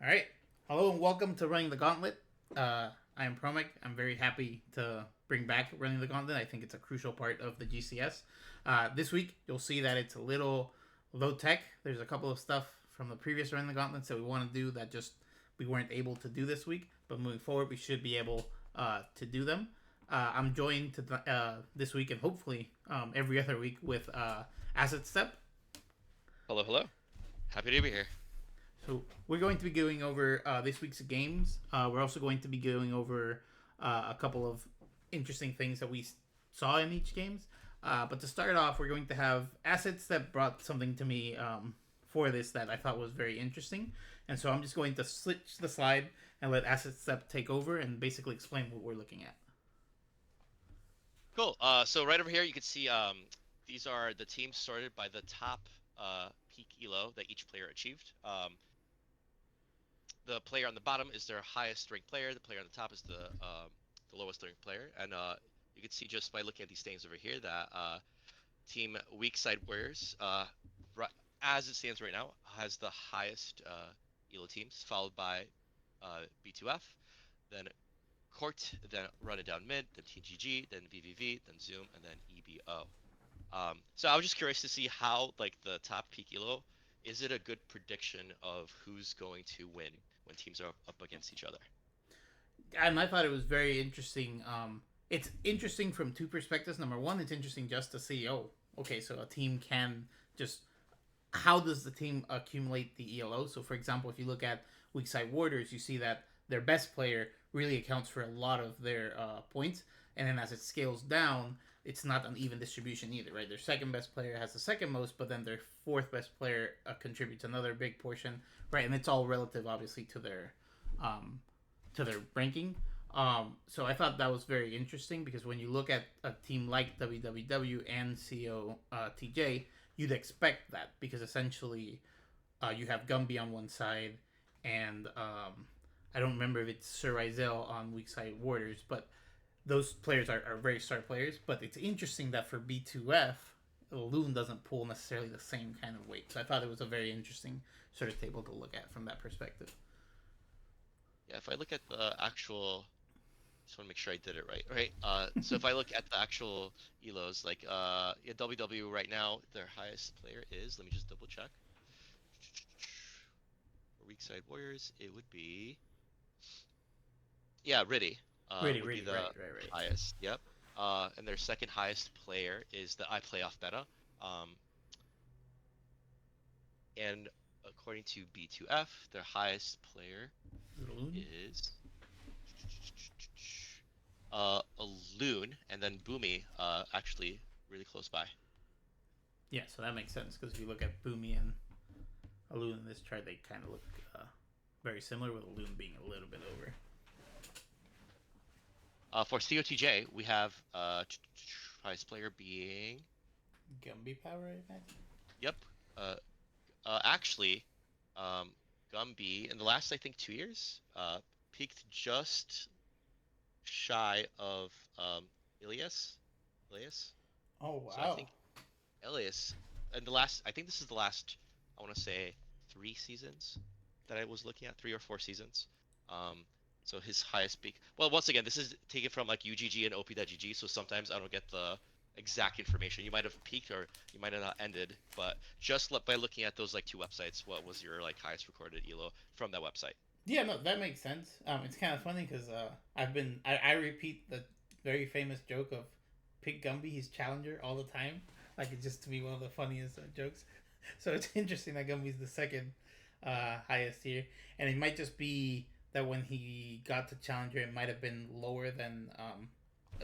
All right. Hello and welcome to Running the Gauntlet. I am Promech. I'm very happy to bring back Running the Gauntlet. I think it's a crucial part of the GCS. This week, you'll see that it's a little low tech. There's a couple of stuff from the previous Running the Gauntlet that we want to do that just we weren't able to do this week. But moving forward, we should be able to do them. I'm joined this week and hopefully every other week with Acidstep. Hello, hello. Happy to be here. So we're going to be going over this week's games. We're also going to be going over a couple of interesting things that we saw in each games. But to start off, we're going to have assets that brought something to me for this that I thought was very interesting. And so I'm just going to switch the slide and let Asset Step take over and basically explain what we're looking at. Cool. So right over here, you can see these are the teams sorted by the top peak elo that each player achieved. The player on the bottom is their highest ranked player. The player on the top is the lowest ranked player. And you can see just by looking at these things over here that Team Weak Side Warriors, as it stands right now, has the highest elo teams, followed by B2F, then Court, then Run It Down Mid, then TGG, then VVV, then Zoom, and then EBO. So I was just curious to see how, like, the top peak elo, is it a good prediction of who's going to win when teams are up against each other? And I thought it was very interesting. It's interesting from two perspectives. Number one, it's interesting just to see, oh, okay, so a team can just how does the team accumulate the ELO? So, for example, if you look at Weak Side Warders, you see that their best player really accounts for a lot of their points, and then as it scales down, it's not an even distribution either, right? Their second best player has the second most, but then their fourth best player contributes another big portion, right? And it's all relative, obviously, to their ranking. So I thought that was very interesting because when you look at a team like WWW and COTJ, you'd expect that because essentially you have Gumby on one side and I don't remember if it's Sir Rizel on Weak Side Warders, but those players are very star players. But it's interesting that for B2F, Loon doesn't pull necessarily the same kind of weight. So I thought it was a very interesting sort of table to look at from that perspective. Yeah, if I look at the actual, just want to make sure I did it right. Right. So if I look at the actual elos, like yeah, WW right now, their highest player is. Let me just double check. For Weak Side Warriors, it would be, yeah, Riddy. Really, Would be really, the right. highest. Yep. And their second highest player is the I Playoff Beta. Um, and according to B2F, their highest player Loon? is a Loon, and then Boomy, actually really close by. Yeah, so that makes sense because if you look at Boomy and Loon in this chart, they kind of look very similar, with Loon being a little bit over. For COTJ, we have highest player being, Gumby power, I imagine. yep, uh, actually, Gumby in the last, I think, 2 years, peaked just shy of Ilias. Ilias. Oh So I wow. think Elias, and the last, I think this is the last, I want to say 3 seasons that I was looking at, 3 or 4 seasons. Um, so his highest peak. Well, once again, this is taken from like UGG and OP.GG, so sometimes I don't get the exact information. You might have peaked or you might have not ended, but just by looking at those like two websites, what was your like highest recorded elo from that website? Yeah, no, that makes sense. It's kind of funny because I repeat the very famous joke of pick Gumby, he's challenger all the time. Like it's just to be one of the funniest jokes. So it's interesting that Gumby's the second highest here, and it might just be that when he got to challenger, it might have been lower than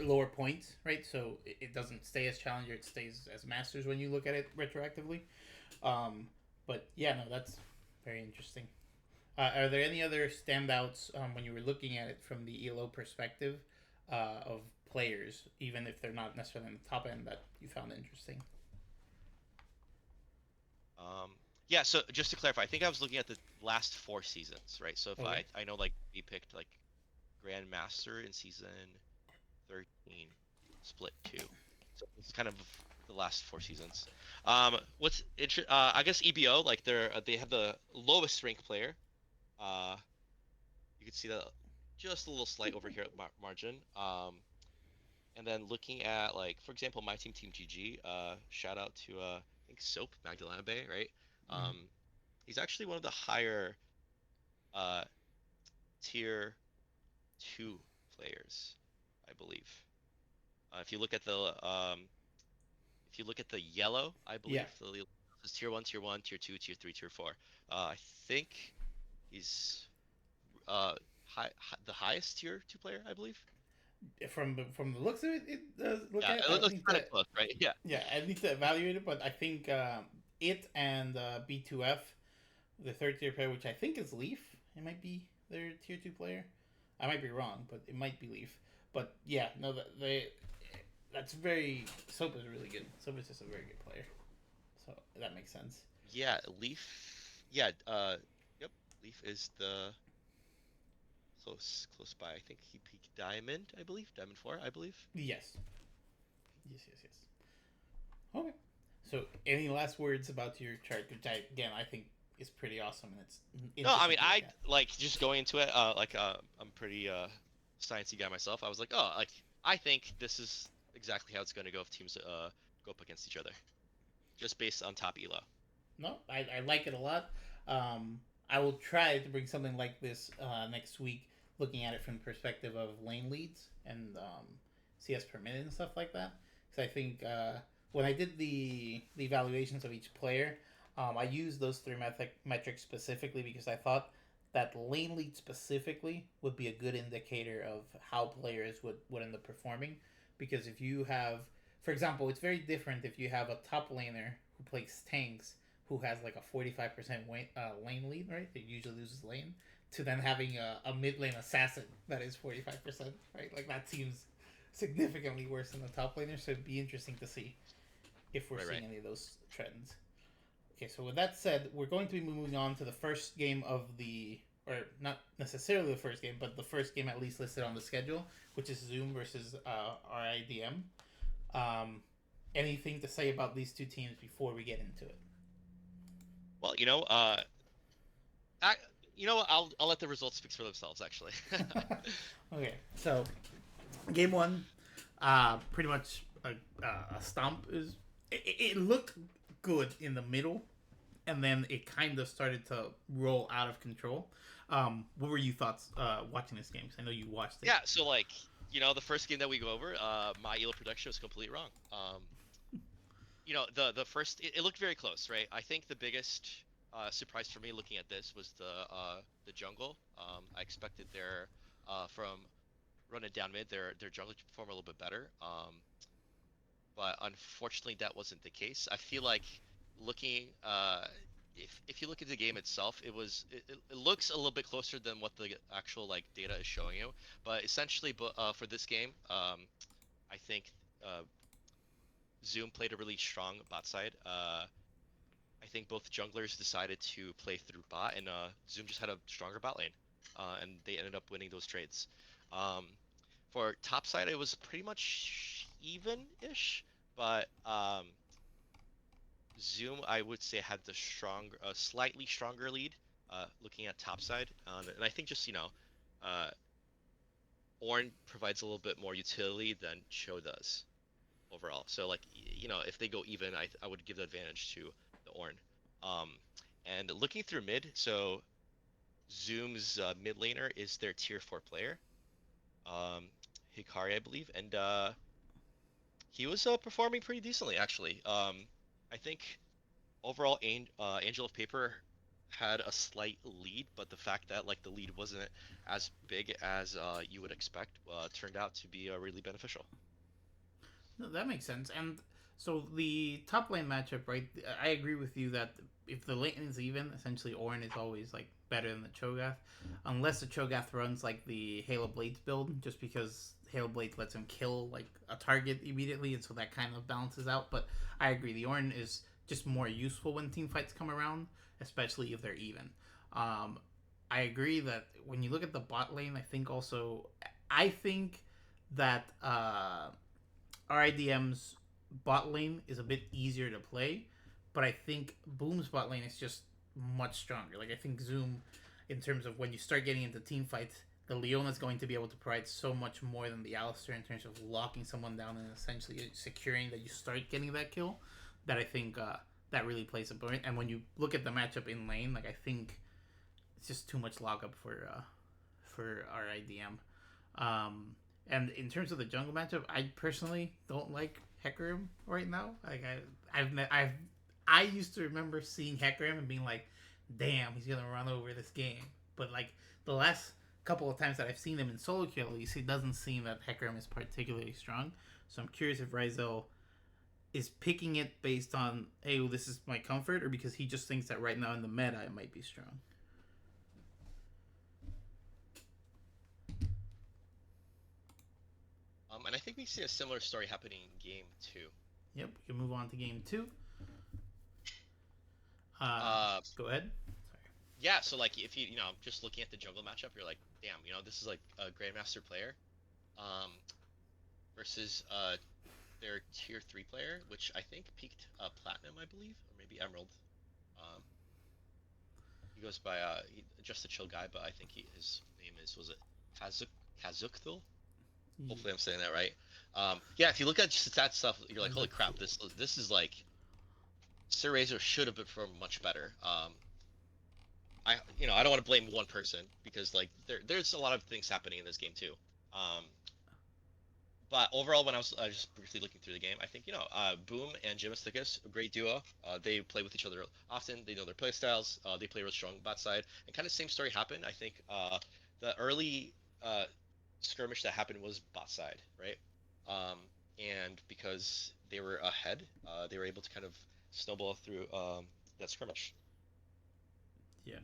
lower points, right? So it doesn't stay as challenger; it stays as masters when you look at it retroactively. Um, but yeah, no, that's very interesting. Are there any other standouts when you were looking at it from the ELO perspective of players, even if they're not necessarily in the top end, that you found interesting? Um, yeah, so just to clarify, I think I was looking at the last 4 seasons, right? So if Okay. I know like we picked like Grandmaster in season 13, split 2. So it's kind of the last 4 seasons. I guess EBO, like they have the lowest ranked player, Uh, you can see the just a little slight over here at margin. And then looking at like for example my team GG. Shout out to I think Soap Magdalena Bay, right? Mm-hmm. Um, he's actually one of the higher uh tier two players, I believe. If you look at the yellow, I Yeah, believe the is tier one, tier two, tier three, tier four. I think he's uh the highest tier two player, I believe. from the looks of it, it does look Yeah, at. I it would looks need kind to of close, right? Yeah. yeah, I need to evaluate it, but I think it and B2F, the third tier player, which I think is Leaf, it might be their tier two player. I might be wrong, but it might be Leaf. But yeah, no, that's very Soap is really good. Soap is just a very good player, so that makes sense. Yeah, Leaf. Yeah, yep. Leaf is the close by. I think he peaked Diamond, I believe. Diamond 4, I believe. Yes, yes. Okay. So, any last words about your chart, which again I think is pretty awesome and it's No, I interesting mean to look I at. like just going into it. I'm pretty sciencey guy myself. I was like, oh, like I think this is exactly how it's going to go if teams go up against each other, just based on top elo. No, I like it a lot. Um, I will try to bring something like this next week, looking at it from the perspective of lane leads and CS per minute and stuff like that. Because I think when I did the evaluations of each player, I used those three metrics specifically because I thought that lane lead specifically would be a good indicator of how players would end up performing. Because if you have, for example, it's very different if you have a top laner who plays tanks who has like a 45% lane lead, right? It usually loses lane, to then having a mid lane assassin that is 45%, right? Like that seems significantly worse than the top laner. So it'd be interesting to see if we're Right, seeing right. any of those trends. Okay, so with that said, we're going to be moving on to the first game of the, or not necessarily the first game, but the first game at least listed on the schedule, which is Zoom versus RIDM. Um, Anything to say about these two teams before we get into it? Well, I, I'll let the results speak for themselves. Actually, Okay, so game one, pretty much a stomp is. It looked good in the middle, and then it kind of started to roll out of control. What were your thoughts watching this game? 'Cause I know you watched it. yeah. So like, the first game that we go over, my elo production was completely wrong. The first it looked very close, right? I think the biggest surprise for me looking at this was the jungle. I expected their from running down mid, their jungle to perform a little bit better. But unfortunately that wasn't the case. I feel like looking if you look at the game itself, it looks a little bit closer than what the actual like data is showing you. But essentially, for this game, I think uh, Zoom played a really strong bot side. I think both junglers decided to play through bot, and Zoom just had a stronger bot lane, and they ended up winning those trades. Um, for top side, it was pretty much even-ish, but Zoom, I would say, had slightly stronger lead, looking at top side, and I think just uh, Ornn provides a little bit more utility than Cho does overall. So like if they go even, I would give the advantage to the Ornn. Um, and looking through mid, so Zoom's mid laner is their tier 4 player, um, Hikari, I believe, and he was performing pretty decently actually. I think overall, Angel of Paper had a slight lead, but the fact that like the lead wasn't as big as you would expect turned out to be really beneficial. No, that makes sense. And so the top lane matchup, right? I agree with you that if the lane is even, essentially Ornn is always like better than the Cho'Gath, unless the Cho'Gath runs like the Halo Blades build, just because Halo Blades lets him kill like a target immediately, and so that kind of balances out. But I agree, the Ornn is just more useful when team fights come around, especially if they're even. Um, I agree that when you look at the bot lane, I think that RIDM's bot lane is a bit easier to play, but I think Boom's bot lane is just much stronger. Like I think Zoom in terms of when you start getting into team fights, the Leona's going to be able to provide so much more than the Alistair in terms of locking someone down and essentially securing that you start getting that kill. That I think that really plays a point. And when you look at the matchup in lane, like I think it's just too much lockup for our IDM. Um, and in terms of the jungle matchup, I personally don't like Hecarim right now. Like I used to remember seeing Hecarim and being like, "Damn, he's gonna run over this game." But like the last couple of times that I've seen him in solo queue, at least it doesn't seem that Hecarim is particularly strong. So I'm curious if Ryzel is picking it based on, hey, well, this is my comfort, or because he just thinks that right now in the meta it might be strong. And I think we see a similar story happening in game 2. Yep, we can move on to game 2. Uh, Go ahead. yeah, so like if you know just looking at the jungle matchup, you're like, damn, this is like a grandmaster player, um, versus their tier 3 player, which I think peaked platinum, I believe, or maybe emerald. Um, he goes by just a chill guy, but I think his name was it Kazuk Kazukthul? Hopefully I'm saying that right. Yeah, if you look at just that stuff, you're like, holy crap, this is like Sir Razor should have performed much better. I don't want to blame one person because like there's a lot of things happening in this game too. Um, but overall, when I was just briefly looking through the game, I think Boom and Jimisticus, a great duo. They play with each other often. They know their play styles. They play real strong bot side, and kind of same story happened. I think the early skirmish that happened was bot side, right? Um, and because they were ahead, they were able to kind of snowball through that skirmish. Yeah,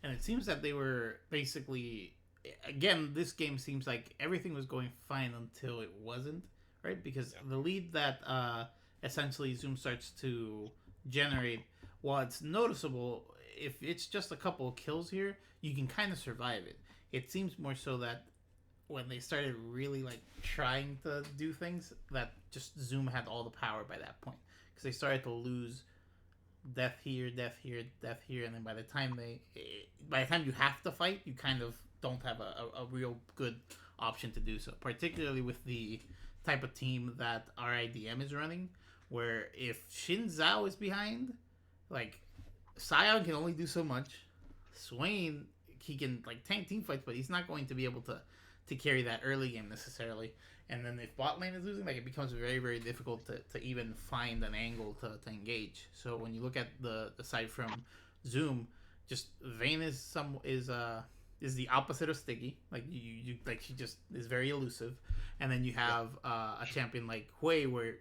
and it seems that they were basically, again, this game seems like everything was going fine until it wasn't, right? Because the lead that essentially Zoom starts to generate, while it's noticeable, if it's just a couple of kills here, you can kind of survive it. It seems more so that when they started really like trying to do things, that just Zoom had all the power by that point because they started to lose death here, death here, death here, and then by the time you have to fight, you kind of don't have a real good option to do so. Particularly with the type of team that our IDM is running, where if Shin Zhao is behind, like Sion can only do so much. Swain, he can like tank team fights, but he's not going to be able to carry that early game necessarily. And then if bot lane is losing, like it becomes very, very difficult to even find an angle to engage. So when you look at the side from Zoom, just Vayne is the opposite of Sticky. Like you like she just is very elusive. And then you have a champion like Hui where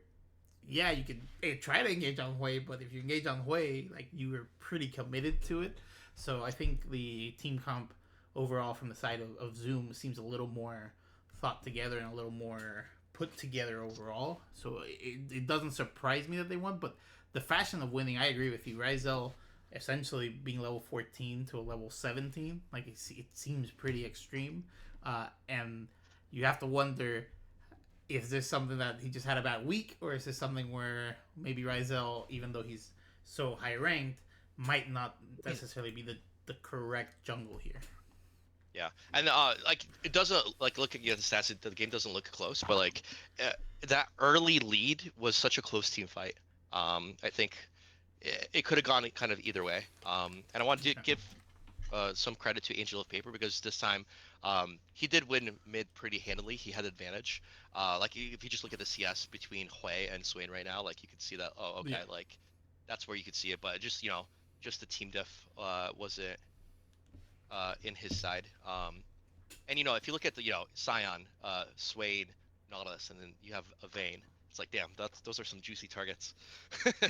yeah, you can try to engage on Hui, but if you engage on Hui, like you are pretty committed to it. So I think the team comp overall from the side of Zoom seems a little more thought together and a little more put together overall. So it doesn't surprise me that they won, but the fashion of winning, I agree with you. Ryzel essentially being level 14 to a level 17, like it seems pretty extreme. And you have to wonder, is this something that he just had a bad week, or is this something where maybe Ryzel, even though he's so high ranked, might not necessarily be the correct jungle here? Yeah, and like it doesn't like looking at the stats, the game doesn't look close, but like that early lead was such a close team fight. I think it could have gone kind of either way. And I want to give some credit to Angel of Paper because this time he did win mid pretty handily. He had advantage. Like if you just look at the CS between Hui and Swain right now, like you could see that. Oh, okay, Yeah. like that's where you could see it. But just just the team def wasn't in his side. And if you look at the Scion, Swade, Nautilus, and then you have a Vayne. It's like damn, those are some juicy targets.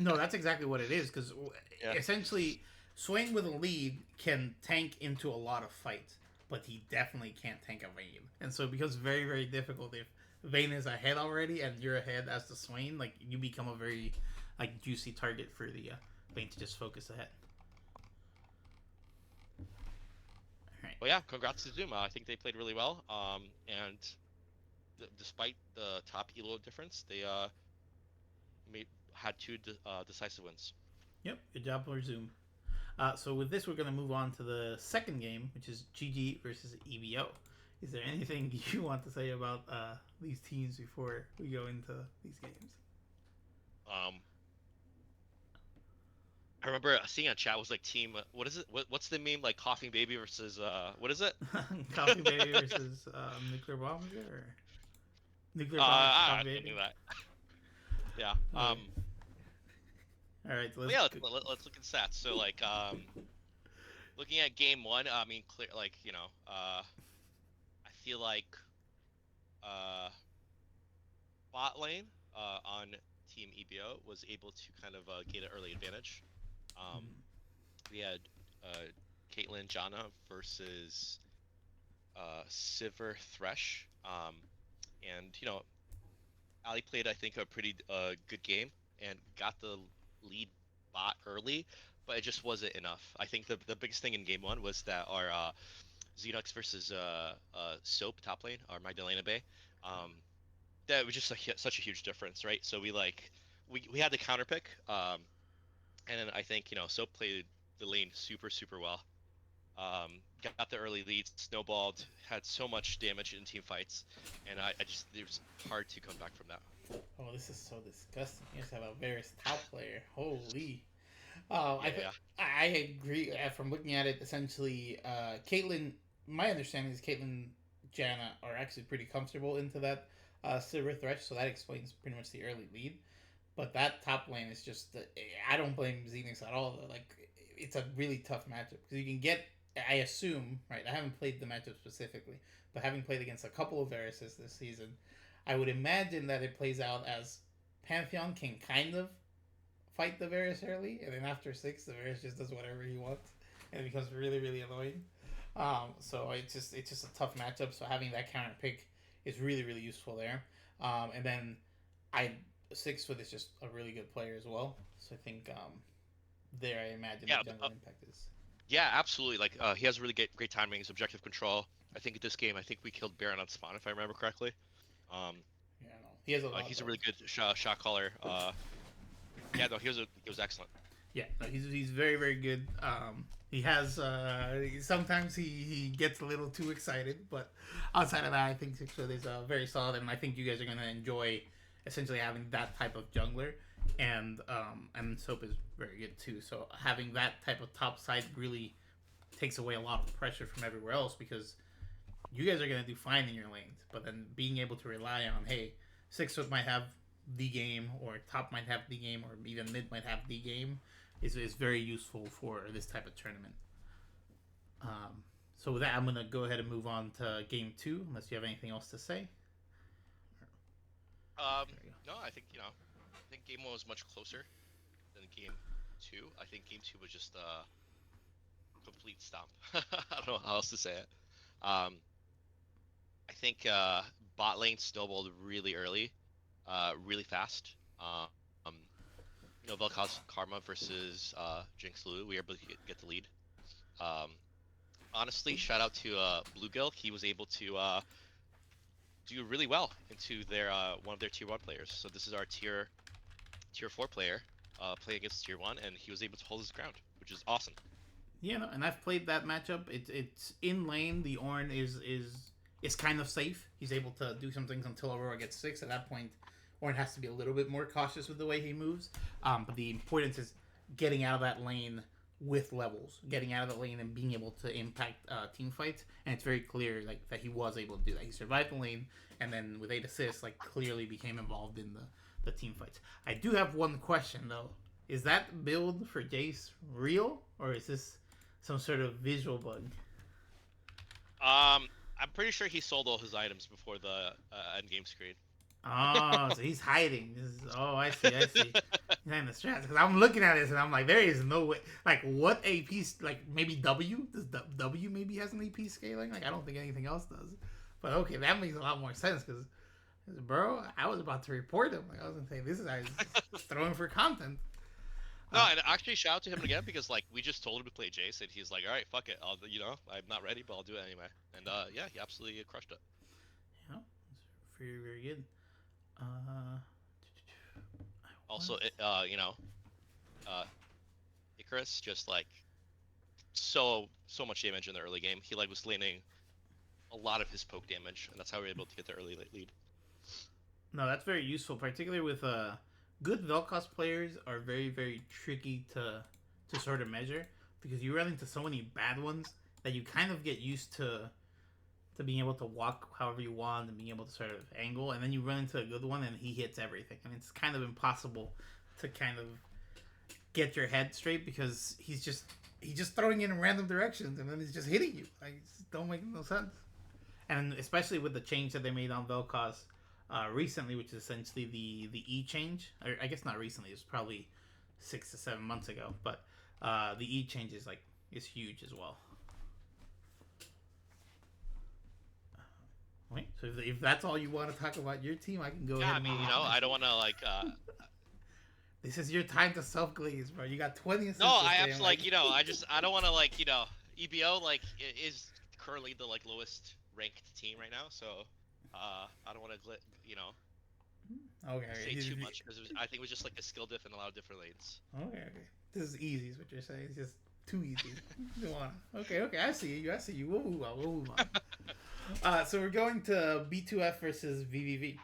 No, that's exactly what it is. Because Yeah. essentially, Swain with a lead can tank into a lot of fights, but he definitely can't tank a Vayne. And so it becomes very, very difficult if Vayne is ahead already and you're ahead as the Swain. Like you become a very like juicy target for the Vayne to just focus ahead. All right. Well, yeah, congrats to Zuma. I think they played really well. And despite the top elo difference, they made had two decisive wins. Yep. Good job for Zoom. So with this, we're going to move on to the second game, which is GG versus EVO. Is there anything you want to say about these teams before we go into these games? Um, I remember seeing on chat was like team. What is it? What's the meme like? Coughing baby versus what is it? Coffee Baby versus Nuclear Bomb, is it? Or Nuclear Bomb versus Coffee Something Baby? like that. Yeah. Okay. All right, so But yeah, let's look at stats. So like looking at game one, I mean, clear like I feel like uh bot lane on Team EBO was able to kind of get an early advantage. Um, we had uh, Caitlyn Jana versus Sivir Thresh, and Ali played I think a pretty good game and got the lead bot early, but it just wasn't enough. I think the biggest thing in game one was that our Xenox versus Soap top lane, or Magdalena Bay, um, that was just such a huge difference, right? So we had the counter pick, and then I think Soap played the lane super well. Got the early lead, snowballed, had so much damage in team fights, and I just it was hard to come back from that. Oh, this is so disgusting. You just have a Varus top player. Holy. Yeah, yeah, I agree. From looking at it, essentially, Caitlyn. My understanding is Caitlyn, Janna are actually pretty comfortable into that Silver Thresh, so that explains pretty much the early lead. But that top lane is just. I don't blame Xenix at all. Though. Like, it's a really tough matchup because you can get. I assume, right? I haven't played the matchup specifically, but having played against a couple of Varuses this season, I would imagine that it plays out as Pantheon can kind of fight the Varus early, and then after six, the Varus just does whatever he wants, and it becomes really annoying. So it's just a tough matchup. So having that counter pick is really useful there. And then I Six Foot is just a really good player as well. So I think there I imagine yeah. the jungle impact is. Yeah, absolutely. Like he has really great timing, his objective control. I think this game, I think we killed Baron on spawn if I remember correctly. Um, Yeah, no, he has a lot he's a though. really good shot caller. Yeah, no, he was excellent. Yeah, no, he's very good. He has sometimes he gets a little too excited, but outside of that, I think Six Foot is very solid, and I think you guys are gonna enjoy essentially having that type of jungler, and Soap is very good too. So having that type of top side really takes away a lot of pressure from everywhere else because you guys are gonna do fine in your lanes, but then being able to rely on hey, Six Foot might have the game, or top might have the game, or even mid might have the game, is very useful for this type of tournament. So with that, I'm gonna go ahead and move on to game two, unless you have anything else to say. No, I think I think game one was much closer than game two. I think game two was just a complete stomp. I don't know how else to say it. Um, I think bot lane snowballed really early, really fast. Um, Vel'Koz Karma versus Jinx Lulu, we were able to get the lead. Um, honestly, shout out to Bluegill. He was able to do really well into their one of their tier one players. So this is our tier four player playing against tier one, and he was able to hold his ground, which is awesome. Yeah, no, and I've played that matchup. It's in lane. The Ornn is kind of safe. He's able to do some things until Aurora gets six. At that point, Ornn has to be a little bit more cautious with the way he moves. But the importance is getting out of that lane with levels, getting out of the lane and being able to impact team fights. And it's very clear like that he was able to do that. He survived the lane, and then with 8 assists, like clearly became involved in the team fights. I do have one question though. Is that build for Jace real, or is this some sort of visual bug? I'm pretty sure he sold all his items before the end game screen. Oh, so he's hiding. I see. He's hiding the strats. Because I'm looking at this and I'm like, there is no way. Like, what AP? Like, maybe W? Does W maybe has an AP scaling? Like, I don't think anything else does. But okay, that makes a lot more sense because, bro, I was about to report him. Like, I was gonna say this guy's throwing for content. No, and actually shout out to him again because like we just told him to play Jace, and he's like, all right, fuck it, I'm not ready, but I'll do it anyway. And yeah, he absolutely crushed it. Yeah, it's very good. Uh, Also, Icarus just like so much damage in the early game. He like was landing a lot of his poke damage, and that's how we were able to get the early lead. No, that's very useful, particularly with good Vel'Koz players are very very tricky to sort of measure because you run into so many bad ones that you kind of get used to being able to walk however you want and being able to sort of angle, and then you run into a good one and he hits everything, and it's kind of impossible to kind of get your head straight because he's just throwing it in random directions and then he's just hitting you. Like, it just don't make no sense. And especially with the change that they made on Vel'Koz recently, which is essentially the E change. Or I guess not recently. It was probably 6 to 7 months ago. But the E change is huge as well. Wait, so if that's all you want to talk about your team, I can go Yeah, ahead I and mean, move you on. know, I don't want to like. This is your time to self glaze, bro. You got 20 assists. No, I this have game. to like, I don't want to like, EBO like is currently the like lowest ranked team right now, so I don't want to Okay, say too much because I think it was just like a skill diff in a lot of different lanes. okay. This is easy, is what you're saying. It's just too easy. You don't wanna. Okay. I see you. We'll move on. So we're going to B2F versus VVV.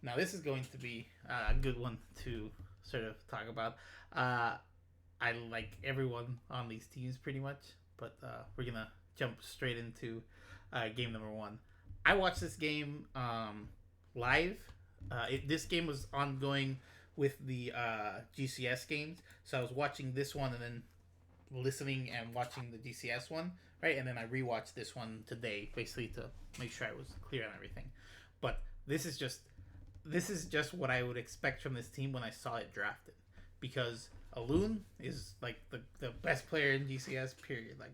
Now this is going to be a good one to sort of talk about. I like everyone on these teams pretty much, but we're gonna jump straight into game number one. I watched this game live. This game was ongoing with the GCS games, so I was watching this one and then listening and watching the GCS one, right? And then I rewatched this one today, basically to make sure I was clear on everything. But this is just what I would expect from this team when I saw it drafted, because Alun is like the best player in GCS. Period. Like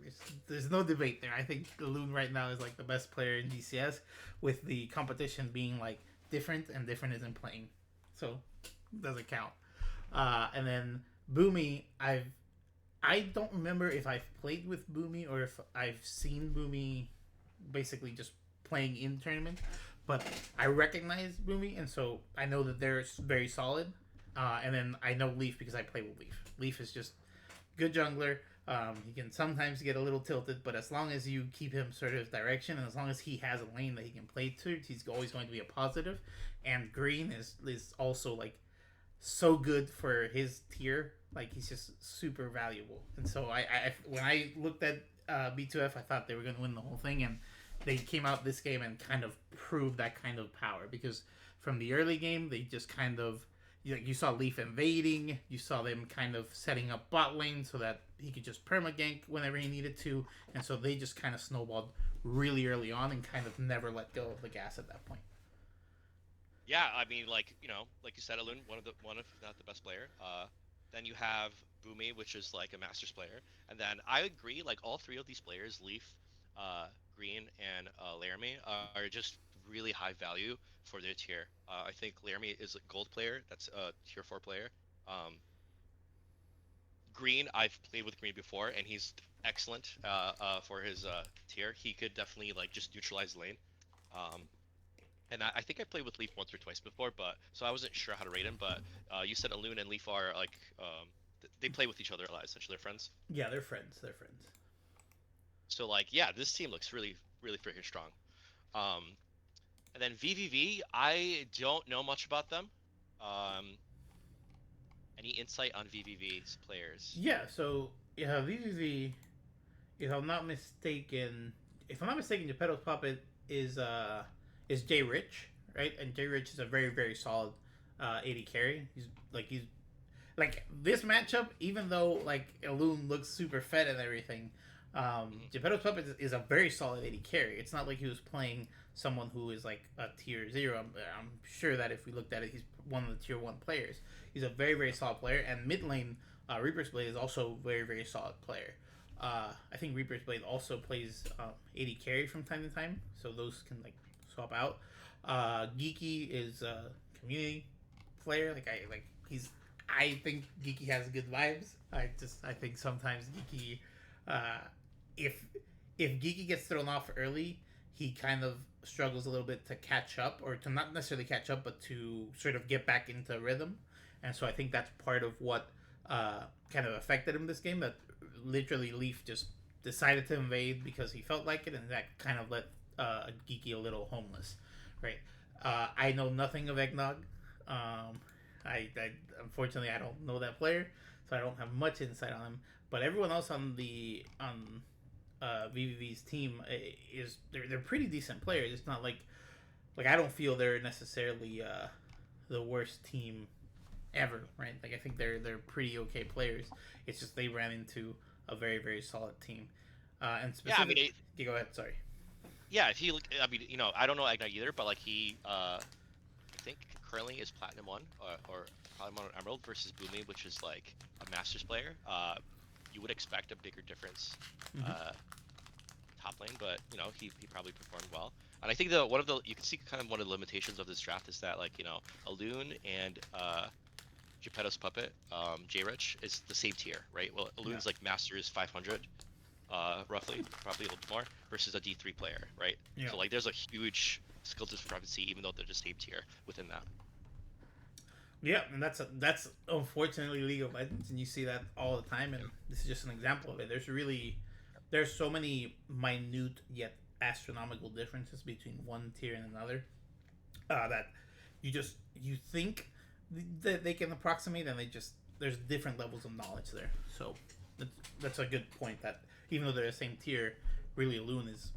there's no debate there. I think Alun right now is like the best player in GCS, with the competition being like different, and different isn't playing, so it doesn't count. And then Boomy, I don't remember if I've played with Boomy or if I've seen Boomy basically just playing in tournament, but I recognize Boomy, and so I know that they're very solid. And then I know Leaf because I play with Leaf. Leaf is just good jungler. He can sometimes get a little tilted, but as long as you keep him sort of direction, and as long as he has a lane that he can play to, he's always going to be a positive. And Green is also like so good for his tier. Like he's just super valuable. And so I when I looked at B2F, I thought they were going to win the whole thing, and they came out this game and kind of proved that kind of power, because from the early game they just kind of you saw Leaf invading, you saw them kind of setting up bot lane so that he could just permagank whenever he needed to, and so they just kind of snowballed really early on and kind of never let go of the gas at that point. Yeah, I mean, like like you said, Alun, one of if not the best player. Then you have Boomy, which is like a Masters player, and then I agree, like all three of these players, Leaf, Green, and Laramie, are just really high value for their tier. I think Laramie is a gold player, that's a tier 4 player. Um, Green, I've played with Green before, and he's excellent for his tier. He could definitely like just neutralize lane. Um, and I think I played with Leaf once or twice before, but so I wasn't sure how to rate him. But you said Alun and Leaf are like they play with each other a lot. Essentially, they're friends. Yeah, they're friends. They're friends. So like, yeah, this team looks really really freaking strong. Um, and then VVV, I don't know much about them. Um, any insight on VVV's players? Yeah, so yeah, VVV, if I'm not mistaken, Geppetto's puppet is Jay Rich, right? And Jay Rich is a very very solid AD carry. He's like this matchup, even though like Elune looks super fed and everything, Mhm. Geppetto's puppet is a very solid AD carry. It's not like he was playing someone who is like a tier zero. I'm sure that if we looked at it, he's one of the tier one players. He's a very very solid player, and mid lane Reaper's Blade is also a very very solid player. I think Reaper's Blade also plays AD carry from time to time, so those can like swap out. Geeky is a community player. I think Geeky has good vibes. I think sometimes Geeky, uh, if Geeky gets thrown off early, he kind of struggles a little bit to catch up, or to not necessarily catch up, but to sort of get back into rhythm. And so I think that's part of what kind of affected him this game. That literally Leaf just decided to invade because he felt like it, and that kind of let Geeky a little homeless, right? I know nothing of Eggnog. Um, I unfortunately I don't know that player, so I don't have much insight on him. But everyone else on the on VVV's team is they're pretty decent players. It's not like I don't feel they're necessarily the worst team ever, right? Like I think they're pretty okay players. It's just they ran into a very very solid team, and Yeah, I mean, specific. Yeah, go ahead. Sorry. yeah. If he, I mean, I don't know Agna either, but like I think currently is Platinum One or Platinum One Emerald versus Boomy, which is like a Masters player. You would expect a bigger difference, Mm-hmm. uh, top lane, but he probably performed well. And I think the one of the you can see kind of one of the limitations of this draft is that like Alun and Geppetto's puppet, J-Rich, is the same tier, right? Well, Yeah. Alun's like Masters 500, roughly, probably a little bit more, versus a D3 player, right? Yeah. So like there's a huge skill discrepancy, even though they're the same tier within that. Yeah, and that's unfortunately League of Legends, and you see that all the time. And Yeah. this is just an example of it. There's so many minute yet astronomical differences between one tier and another that you think that they can approximate, and there's different levels of knowledge there. So that's, that's a good point. That even though they're the same tier, really Loon is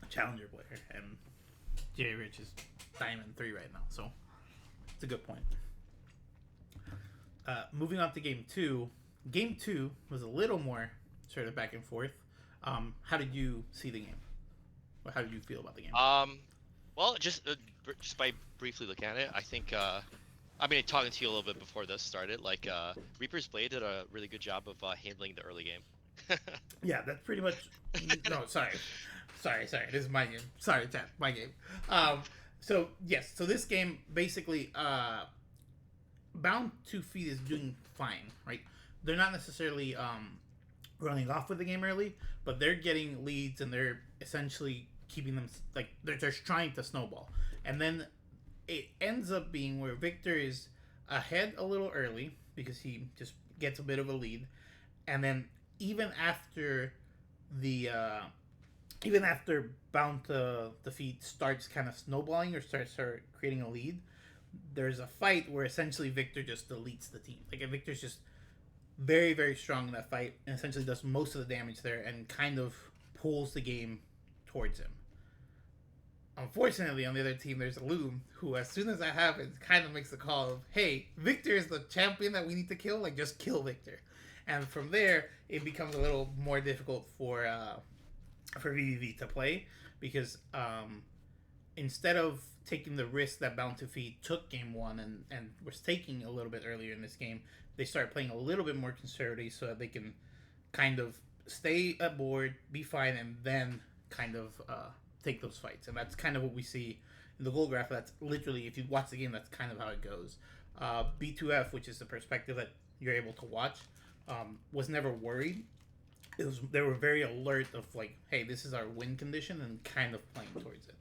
a challenger player, and J Rich is Diamond 3 right now. So it's a good point. Moving on to game two. Game two was a little more sort of back and forth. How did you see the game? Or how did you feel about the game? Well, just by briefly looking at it, I think I mean talking to you a little bit before this started, like Reaper's Blade did a really good job of handling the early game. Yeah, that's pretty much. No, sorry. This is my game. Sorry, chat, my game. So yes, so this game basically, Bound 2 Feet is doing fine, right? They're not necessarily running off with the game early, but they're getting leads and they're essentially keeping them like they're just trying to snowball, and then it ends up being where Victor is ahead a little early because he just gets a bit of a lead, and then even after the even after Bound to Defeat starts kind of snowballing or starts creating a lead, there's a fight where essentially Victor just deletes the team. Like Victor's just very very strong in that fight and essentially does most of the damage there and kind of pulls the game towards him. Unfortunately, on the other team, there's a Loom who, as soon as that happens, kind of makes the call of, "Hey, Victor is the champion that we need to kill. Like, just kill Victor." And from there, it becomes a little more difficult for VVV to play because instead of taking the risk that Bound to Feed took game one and was taking a little bit earlier in this game, they start playing a little bit more conservative so that they can kind of stay aboard, be fine, and then kind of take those fights. And that's kind of what we see in the goal graph. That's literally, if you watch the game, that's kind of how it goes. B2F, which is the perspective that you're able to watch, was never worried. They were very alert of like, hey, this is our win condition, and kind of playing towards it.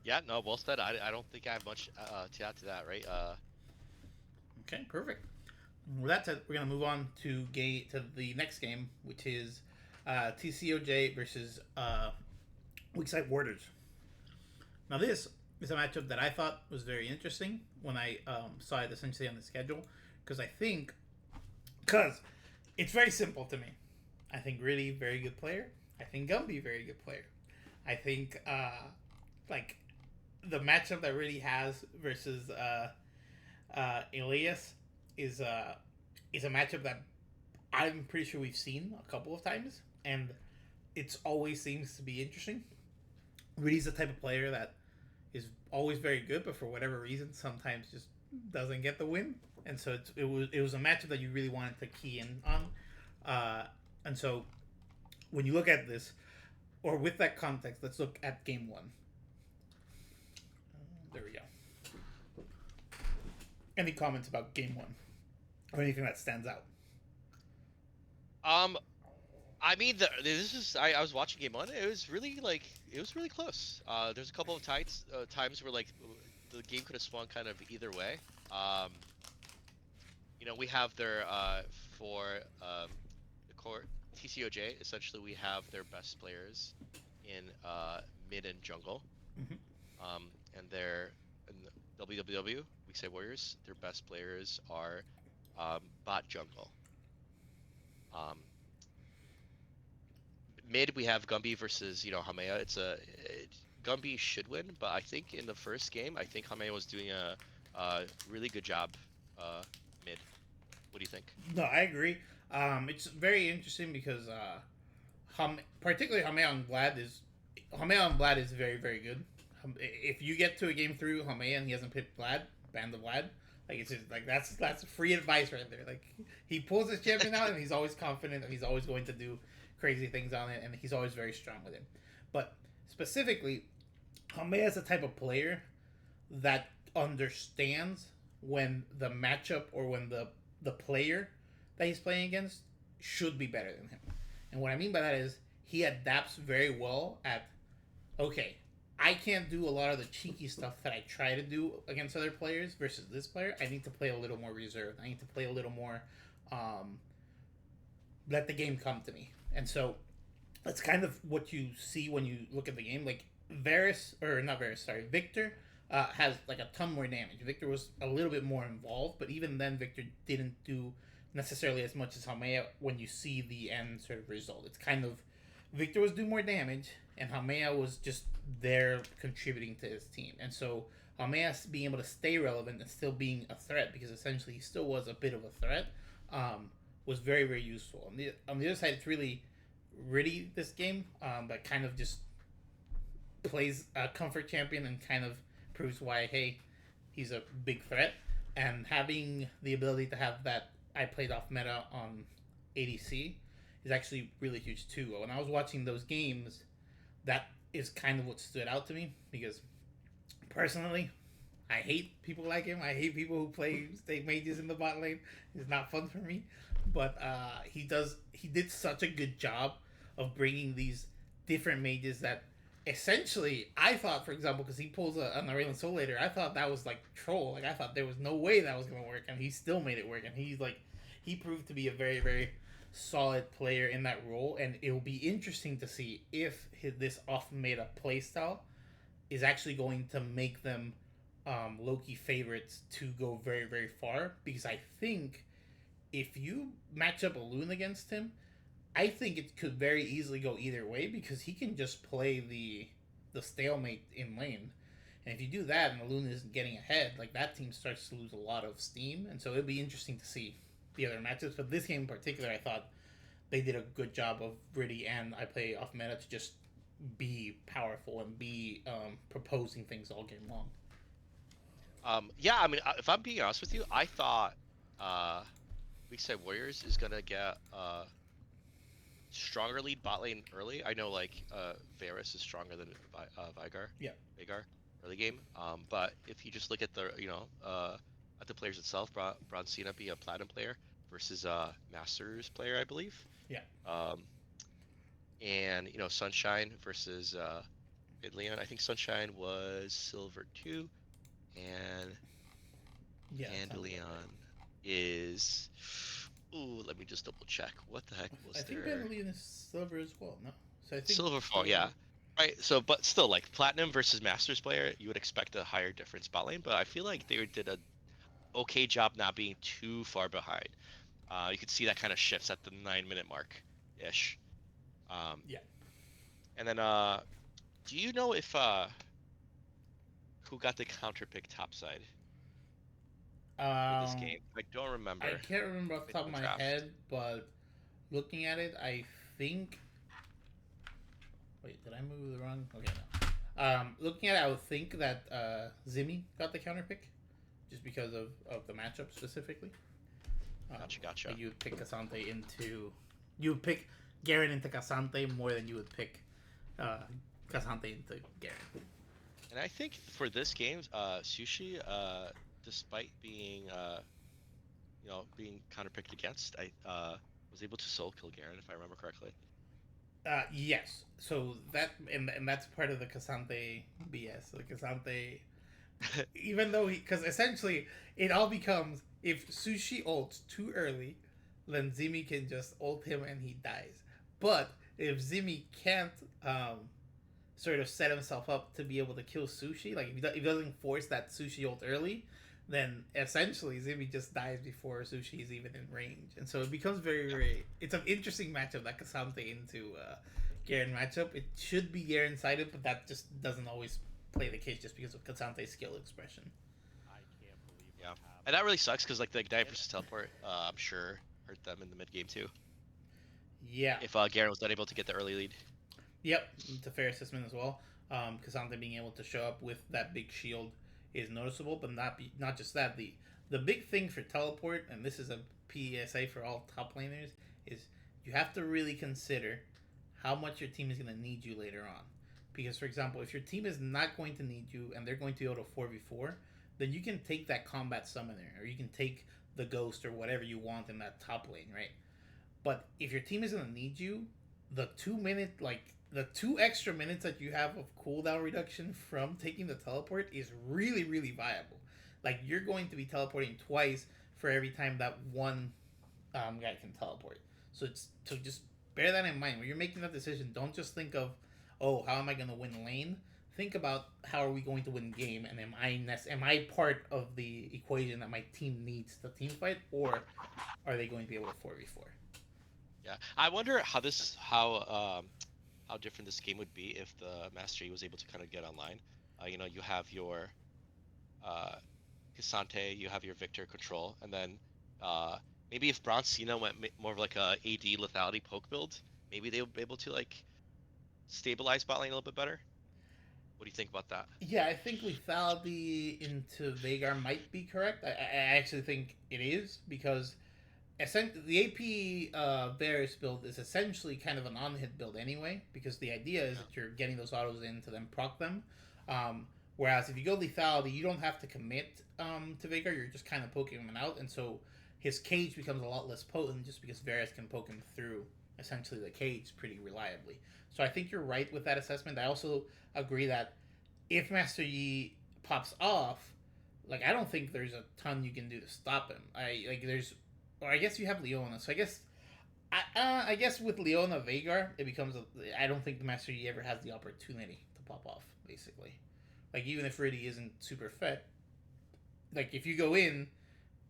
Yeah, no, well said. I don't think I have much to add to that, right? Okay, perfect. With that said, we're gonna move on to the next game, which is TCOJ versus Weakside Warders. Now this is a matchup that I thought was very interesting when I saw it essentially on the schedule, because it's very simple to me. I think really very good player. I think Gumby very good player. I think like the matchup that really has versus Elias is a matchup that I'm pretty sure we've seen a couple of times, and it's always seems to be interesting. Rudy's the type of player that is always very good, but for whatever reason, sometimes just doesn't get the win. And so it was a matchup that you really wanted to key in on. And so when you look at this, or with that context, let's look at game one. There we go. Any comments about game one, or anything that stands out? I mean, I was watching game one. It was really close. There's a couple of times where like the game could have swung kind of either way. We have their for the core TCOJ, essentially we have their best players in mid and jungle. Mm-hmm. And they're in WWW, Weak Side Warriors, their best players are bot jungle. Um, Mid we have Gumby versus Hamea. Gumby should win, but I think in the first game I think Hamea was doing a really good job mid. What do you think? No, I agree. It's very interesting because particularly Hamea on Vlad is very very good. If you get to a game through Hamea and he hasn't picked Vlad, ban the Vlad. Like it's just like that's free advice right there. Like he pulls his champion out and he's always confident and he's always going to do crazy things on it and he's always very strong with it. But specifically, Hamea is the type of player that understands when the matchup or when the player that he's playing against should be better than him. And what I mean by that is he adapts very well at okay, I can't do a lot of the cheeky stuff that I try to do against other players versus this player. I need to play a little more reserved. I need to play a little more let the game come to me. And so that's kind of what you see when you look at the game. Like Victor has like a ton more damage. Victor was a little bit more involved, but even then, Victor didn't do necessarily as much as Hamea when you see the end sort of result. It's kind of Victor was doing more damage, and Hamea was just there contributing to his team. And so Hamea being able to stay relevant and still being a threat, because essentially he still was a bit of a threat, was very, very useful. On the other side, it's really Riddy this game, that kind of just plays a comfort champion and kind of proves why, hey, he's a big threat. And having the ability to have that I played off meta on ADC is actually really huge too. When I was watching those games, that is kind of what stood out to me because personally, I hate people like him. I hate people who play stake mages in the bot lane. It's not fun for me. But he did such a good job of bringing these different mages that essentially I thought, for example, because he pulls an Aurelian Soul Later, I thought that was like troll. Like I thought there was no way that was gonna work, and he still made it work. And he proved to be a very very solid player in that role. And it will be interesting to see if this off meta playstyle is actually going to make them Loki favorites to go very very far. Because I think if you match up a Loon against him, I think it could very easily go either way because he can just play the stalemate in lane. And if you do that and the Loon isn't getting ahead, like that team starts to lose a lot of steam. And so it'll be interesting to see the other matches. But this game in particular, I thought they did a good job of Riddy and I play off meta to just be powerful and be proposing things all game long. Yeah, I mean, if I'm being honest with you, I thought Weak Side Warriors is gonna get stronger lead bot lane early. I know like Varus is stronger than Vigar. Yeah. Vigar early game. But if you just look at the at the players itself, Broncina be a platinum player versus a Masters player, I believe. Yeah. And Sunshine versus Leon. I think Sunshine was silver 2, and Leon is. Ooh, let me just double check. What the heck was there? I think Bandolion is silver as well, no? So I think Silver fall, yeah. Right, so but still, like Platinum versus Masters player, you would expect a higher difference bot lane, but I feel like they did a okay job not being too far behind. You could see that kind of shifts at the 9-minute mark, ish. Yeah. And then, do you know if who got the counter pick topside? This game, I don't remember. I can't remember off the top of my head, but looking at it, I think. Wait, did I move the wrong? Okay, no. Looking at it, I would think that Zimmy got the counter pick, just because of the matchup specifically. Gotcha. You would pick Cassante into. You would pick Garen into Cassante more than you would pick Cassante into Garen. And I think for this game, Sushi, despite being being counterpicked against, I was able to soul kill Garen if I remember correctly. Yes. So that and that's part of the Cassante BS. The Cassante, even though because essentially it all becomes if Sushi ults too early, then Zimi can just ult him and he dies. But if Zimi can't sort of set himself up to be able to kill Sushi, like if he doesn't force that Sushi ult early, then essentially Zimi just dies before Sushi is even in range, and so it becomes very, Yeah. very. It's an interesting matchup that Kasante into Garen matchup. It should be Garen sided, but that just doesn't always play the case just because of Kasante's skill expression. Yeah. And that really sucks because like the Ignite versus Teleport, I'm sure hurt them in the mid game too. Yeah. If Garen was not able to get the early lead. Yep, it's a fair assessment as well. Kasante being able to show up with that big shield is noticeable, but not just that. The big thing for teleport, and this is a PSA for all top laners, is you have to really consider how much your team is going to need you later on. Because, for example, if your team is not going to need you and they're going to be able to 4v4, then you can take that combat summoner or you can take the ghost or whatever you want in that top lane, right? But if your team is going to need you, the 2 minute, like the 2 extra minutes that you have of cooldown reduction from taking the teleport is really, really viable. Like you're going to be teleporting twice for every time that one guy can teleport. So just bear that in mind when you're making that decision. Don't just think of, oh, how am I going to win lane? Think about how are we going to win game, and am I part of the equation that my team needs to team fight, or are they going to be able to 4v4? Yeah. I wonder how different this game would be if the Master Yi was able to kind of get online. You have your uh, Cassante, you have your Victor control, and then uh, maybe if Bronzina went more of like a AD lethality poke build, maybe they would be able to like stabilize bot lane a little bit better. What do you think about that? Yeah, I think lethality into Vagar might be correct. I actually think it is because the AP Varus build is essentially kind of an on-hit build anyway, because the idea is Yeah. that you're getting those autos in to then proc them. Whereas if you go lethality, you don't have to commit to Vagar. You're just kind of poking him out, and so his cage becomes a lot less potent just because Varus can poke him through essentially the cage pretty reliably. So I think you're right with that assessment. I also agree that if Master Yi pops off, like I don't think there's a ton you can do to stop him. Or I guess you have Leona. So I guess with Leona Vagar, it becomes. I don't think the Master Yi ever has the opportunity to pop off. Basically, like even if Riddy isn't super fit, like if you go in,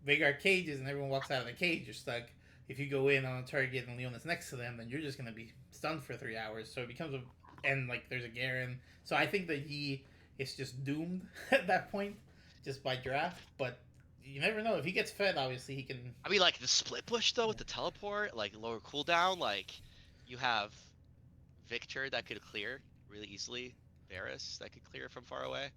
Vagar cages and everyone walks out of the cage, you're stuck. If you go in on a target and Leona's next to them, then you're just gonna be stunned for 3 hours. So it becomes a and like there's a Garen. So I think that he is just doomed at that point, just by draft. But you never know if he gets fed. Obviously, he can. I mean, like the split push though with the teleport, like lower cooldown, like you have Victor that could clear really easily, Varus that could clear from far away.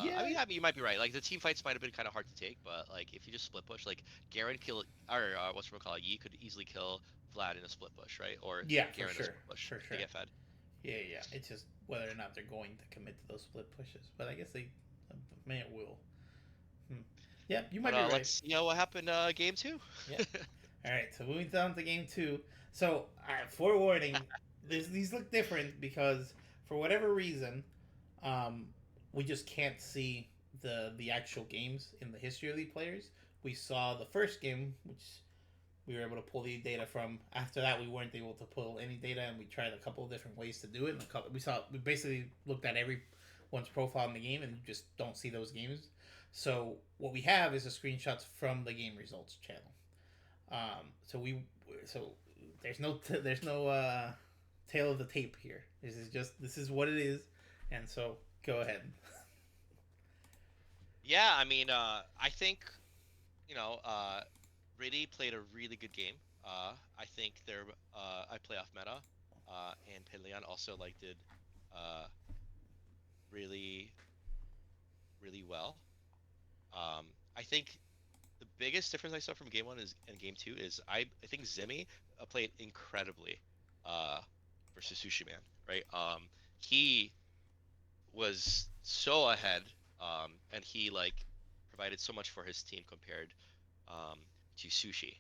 Yeah, I mean, you might be right. Like the team fights might have been kind of hard to take, but like if you just split push, like Garen kill or what's we call it, Yi could easily kill Vlad in a split push, right? Or yeah, for Garen in a sure, split push for if they sure. get fed. Yeah, yeah. It's just whether or not they're going to commit to those split pushes. But I guess they may it will. Hmm. Yeah, you But might be right. let's see what happened game two. Yeah. All right, so moving down to game two. So, forewarning, these look different because for whatever reason, um, we just can't see the actual games in the history of the players. We saw the first game, which we were able to pull the data from. After that, we weren't able to pull any data, and we tried a couple of different ways to do it. And we basically looked at everyone's profile in the game, and you just don't see those games. So what we have is the screenshots from the game results channel. So there's no tail of the tape here. This is what it is, and so go ahead. Yeah, I mean, I think Riddy played a really good game. I think their I play off meta, and Pinleon also like did uh, really really well. I think the biggest difference I saw from game one is and game two is I think Zimmy played incredibly uh, versus Sushi Man, right? He was so ahead, and he like provided so much for his team compared um, to Sushi.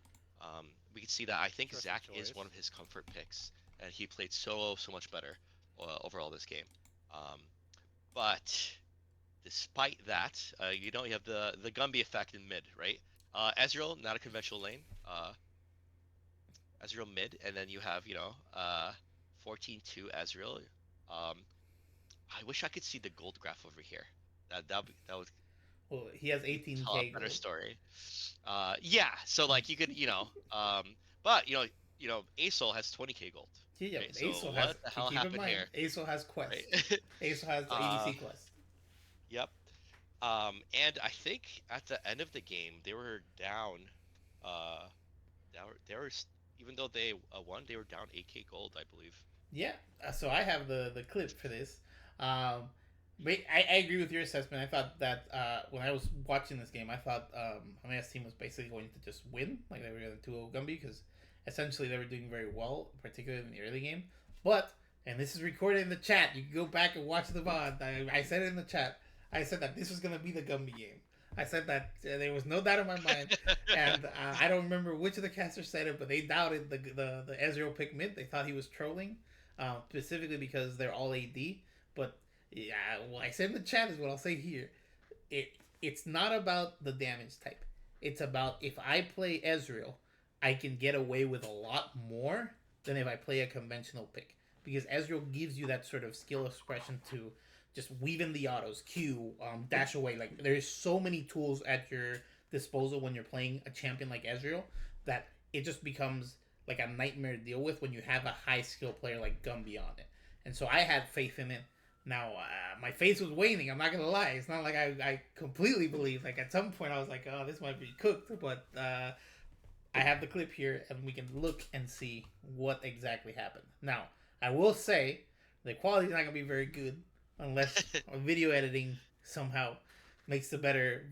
We can see that I think Interesting Zach is choice. one of his comfort picks, and he played so much better overall this game. Um, but despite that, you have the Gumby effect in mid, right? Ezreal, not a conventional lane. Ezreal mid, and then you have 14-2 Ezreal. Um, I wish I could see the gold graph over here. That would Well, he has be a 18k better gold. story. Yeah. So like you could but Asol has 20k gold, Yeah, right? but So Aso has what the to hell keep in happened mind. here, Aso has quest. right? Aso has the uh, ADC quest. yep. And I think at the end of the game they were down. Uh, even though they won, they were down 8k gold, I believe. Yeah, so I have the clip for this. Um, I agree with your assessment. I thought that when I was watching this game, I thought Hamay's team was basically going to just win, like they were going to 2-0 Gumby, because essentially they were doing very well, particularly in the early game. But, and this is recorded in the chat, you can go back and watch the VOD. I said it in the chat. I said that this was going to be the Gumby game. I said that there was no doubt in my mind, and I don't remember which of the casters said it, but they doubted the Ezreal pick mid. They thought he was trolling, specifically because they're all AD. But yeah, what I said in the chat is what I'll say here. It's not about the damage type. It's about if I play Ezreal, I can get away with a lot more than if I play a conventional pick, because Ezreal gives you that sort of skill expression to just weave in the autos, Q, dash away. Like there's so many tools at your disposal when you're playing a champion like Ezreal that it just becomes like a nightmare to deal with when you have a high skill player like Gumby on it. And so I had faith in it. Now my faith was waning. I'm not gonna lie. It's not like I completely believe. Like at some point I was like, oh, this might be cooked. But I have the clip here, and we can look and see what exactly happened. Now I will say the quality is not gonna be very good unless video editing somehow makes the better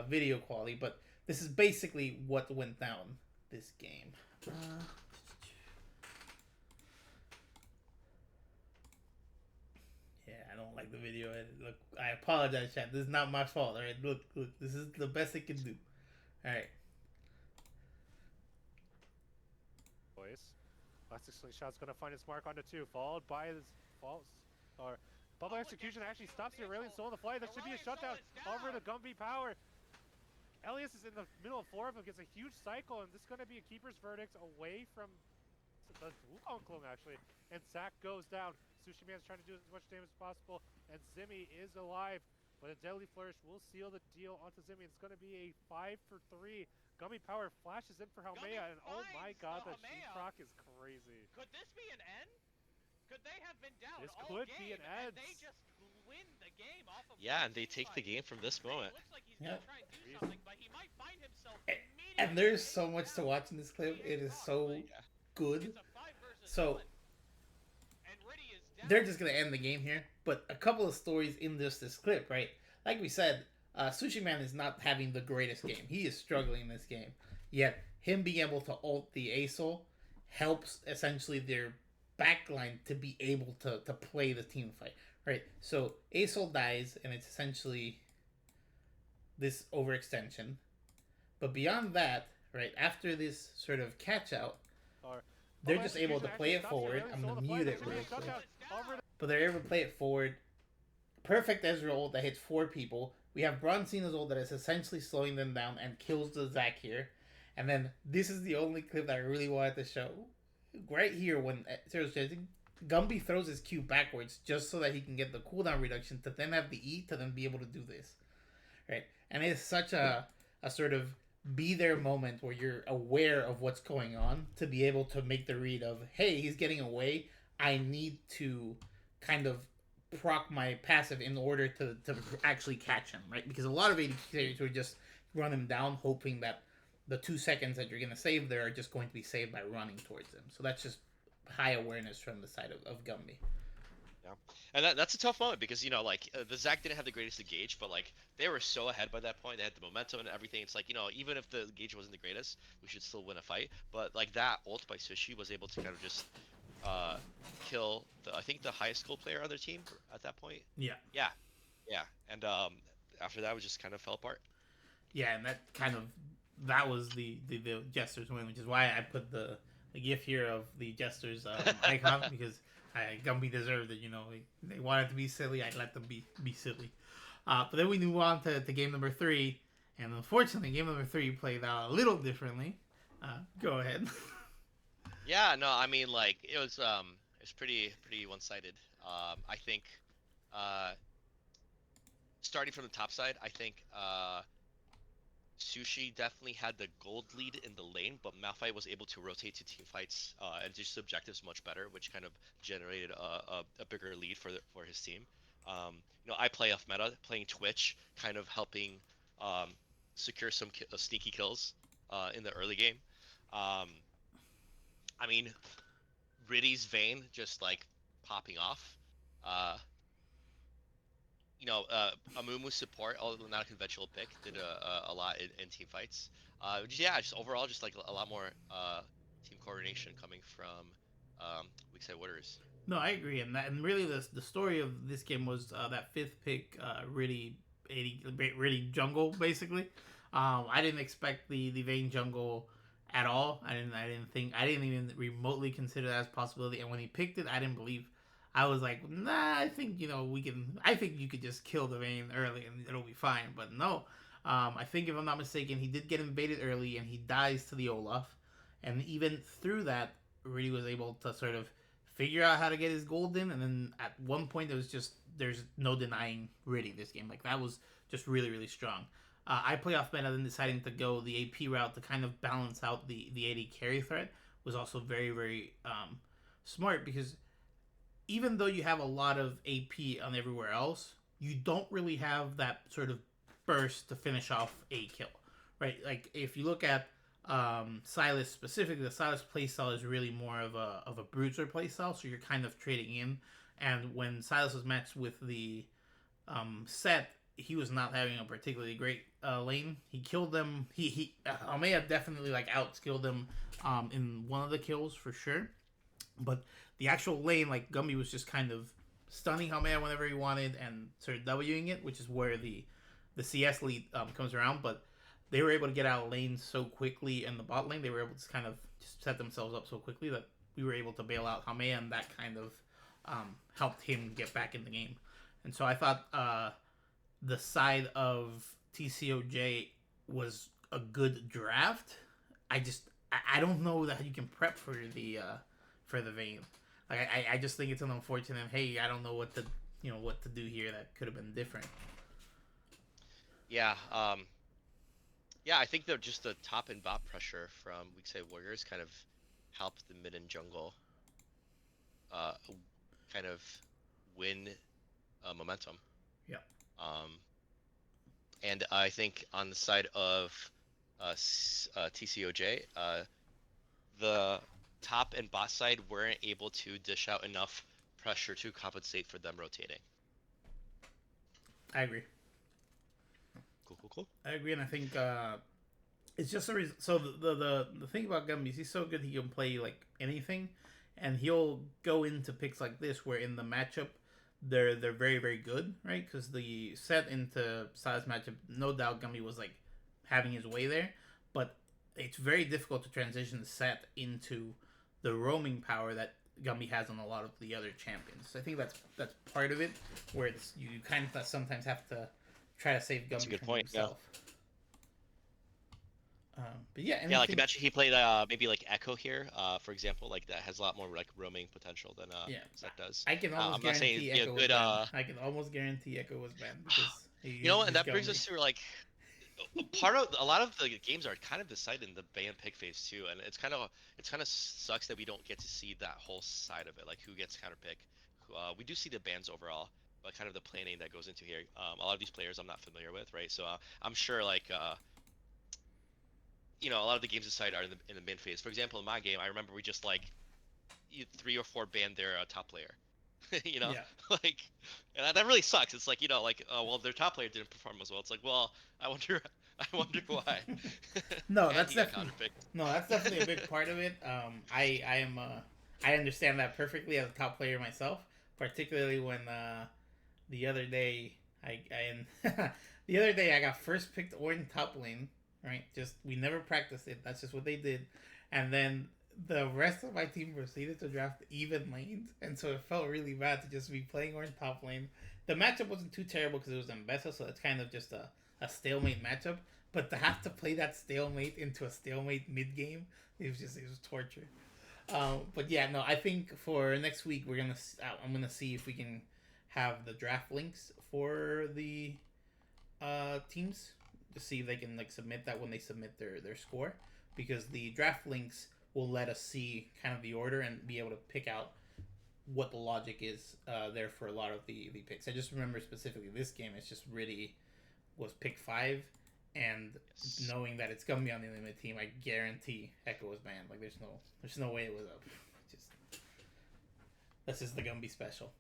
video quality. But this is basically what went down this game. Yeah, I don't like the video edit. Look, I apologize, chat. This is not my fault. All right, look, this is the best it can do. All right. Voice. Plastic Slingshot's gonna find its mark on the 2, followed by his false or Bubble Execution actually stops the Aurelion Soul in the flight. That should be a shutdown over the Gumby power. Elias is in the middle of 4 of them, gets a huge cycle, and this is going to be a keeper's verdict away from the Wukong clone, actually. And Zac goes down. Sushi Man's trying to do as much damage as possible, and Zimmy is alive. But a Deadly Flourish will seal the deal onto Zimmy. It's going to be a 5 for 3. Gummy Power flashes in for Haumea, and oh my god, the Sheeproc is crazy. Could this be an end? Could they have been down This all could game, be an and end. they just win the game off of Yeah, and they take the game from this moment. Looks like he's gonna try and do something, but he might find himself And there's so much to watch in this clip. It is so good. So they're just gonna end the game here. But a couple of stories in this clip, right? Like we said, Sushi Man is not having the greatest game. He is struggling in this game. Yet him being able to ult the Asol helps essentially their backline to be able to play the team fight. Right? So Asol dies, and it's essentially this overextension. But beyond that, right, after this sort of catch out, they're just able to play it forward. I'm going to mute it real quick. But they're able to play it forward. Perfect Ezreal ult that hits 4 people. We have Bronzina's ult that is essentially slowing them down and kills the Zac here. And then this is the only clip that I really wanted to show. Right here, when Gumby throws his Q backwards just so that he can get the cooldown reduction to then have the E to then be able to do this. Right? And it's such a sort of be there moment where you're aware of what's going on to be able to make the read of, hey, he's getting away. I need to kind of proc my passive in order to actually catch him, right? Because a lot of AD carries would just run him down, hoping that the 2 seconds that you're going to save there are just going to be saved by running towards him. So that's just high awareness from the side of Gumby. Yeah, and that's a tough moment because the Zac didn't have the greatest engage, but like they were so ahead by that point. They had the momentum and everything. It's like even if the engage wasn't the greatest, we should still win a fight. But like that ult by Sushi was able to kind of just kill I think the highest skill player on their team at that point. Yeah. Yeah, and after that, we just kind of fell apart. Yeah, and that was the Jester's win, which is why I put the gif here of the Jester's icon because Gumby deserved it. They wanted to be silly. I let them be silly. But then we move on to game number 3, and unfortunately, game number 3 played out a little differently. Go ahead. Yeah, no, I mean like it's pretty one-sided. I think uh starting from the top side, I think Sushi definitely had the gold lead in the lane, but Malphite was able to rotate to team fights and do his objectives much better, which kind of generated a bigger lead for his team. I play off meta, playing Twitch, kind of helping um, secure some sneaky kills in the early game. Um, I mean, Riddy's Vayne just like popping off. Uh, Amumu support, although not a conventional pick, did a lot in team fights. Just overall, just like a lot more team coordination coming from Weak Side Warriors. No, I agree, and really the story of this game was that fifth pick, really 80, really jungle basically. I didn't expect the Vayne jungle at all. I didn't even remotely consider that as a possibility. And when he picked it, I didn't believe. I was like, nah, I think we can. I think you could just kill the Vayne early and it'll be fine. But no, I think if I'm not mistaken, he did get invaded early and he dies to the Olaf, and even through that, really was able to sort of figure out how to get his gold in, and then at one point there's no denying Riddy this game. Like that was just really really strong. I play off meta, then deciding to go the AP route to kind of balance out the AD carry threat was also very very smart, because even though you have a lot of AP on everywhere else, you don't really have that sort of burst to finish off a kill, right? Like if you look at Silas specifically, the Silas playstyle is really more of a bruiser playstyle, so you're kind of trading in. And when Silas was matched with the set, he was not having a particularly great lane. He killed them. He Almeida definitely like outskilled them in one of the kills for sure. But the actual lane, like Gumby was just kind of stunning Almeida whenever he wanted and sort of Wing it, which is where the CS lead comes around. But they were able to get out of lane so quickly in the bot lane. They were able to kind of just set themselves up so quickly that we were able to bail out Hame, and that kind of helped him get back in the game. And so I thought the side of TCOJ was a good draft. I don't know that you can prep for the Vayne. Like I just think it's an unfortunate. Hey, I don't know what to do here. That could have been different. Yeah, I think that just the top and bot pressure from Weak Side Warriors kind of helped the mid and jungle uh, kind of win momentum. Yeah. And I think on the side of TCOJ, the top and bot side weren't able to dish out enough pressure to compensate for them rotating. I agree. Cool. I agree, and I think it's just a reason. So the thing about Gumby is he's so good he can play like anything, and he'll go into picks like this where in the matchup they're very very good, right? Because the set into size matchup, no doubt Gumby was like having his way there, but it's very difficult to transition the set into the roaming power that Gumby has on a lot of the other champions. So I think that's part of it, where it's you kind of sometimes have to try to save Gumby That's a good from point, himself. But yeah, Yeah, like imagine he played maybe like Echo here, for example, like that has a lot more like roaming potential than Zek does. I can almost I'm not saying guarantee it'd be Echo a was good banned. I can almost guarantee Echo was banned because and that brings us to like part of a lot of the games are kind of decided in the ban pick phase too, and it's kind of sucks that we don't get to see that whole side of it, like who gets counter pick. We do see the bans overall, but kind of the planning that goes into here. A lot of these players I'm not familiar with, right? So I'm sure like a lot of the games aside are in the mid phase. For example, in my game, I remember we just like 3 or 4 banned their top player. Yeah. Like, and that really sucks. It's like well, their top player didn't perform as well. It's like, well, I wonder why. No, that's definitely a big part of it. I understand that perfectly as a top player myself, particularly when the other day the other day I got first picked Ornn top lane, right? Just we never practiced it. That's just what they did, and then the rest of my team proceeded to draft even lanes, and so it felt really bad to just be playing Ornn top lane. The matchup wasn't too terrible because it was in Bessa, so it's kind of just a stalemate matchup. But to have to play that stalemate into a stalemate mid game, it was torture. But yeah, no, I think for next week I'm gonna see if we can have the draft links for the teams to see if they can like submit that when they submit their score, because the draft links will let us see kind of the order and be able to pick out what the logic is there for a lot of the picks. I just remember specifically this game. It's just really was pick 5, and Yes. knowing that it's gonna be on the limit team, I guarantee Echo was banned. Like there's no way it was up. Just this is the gonna be special.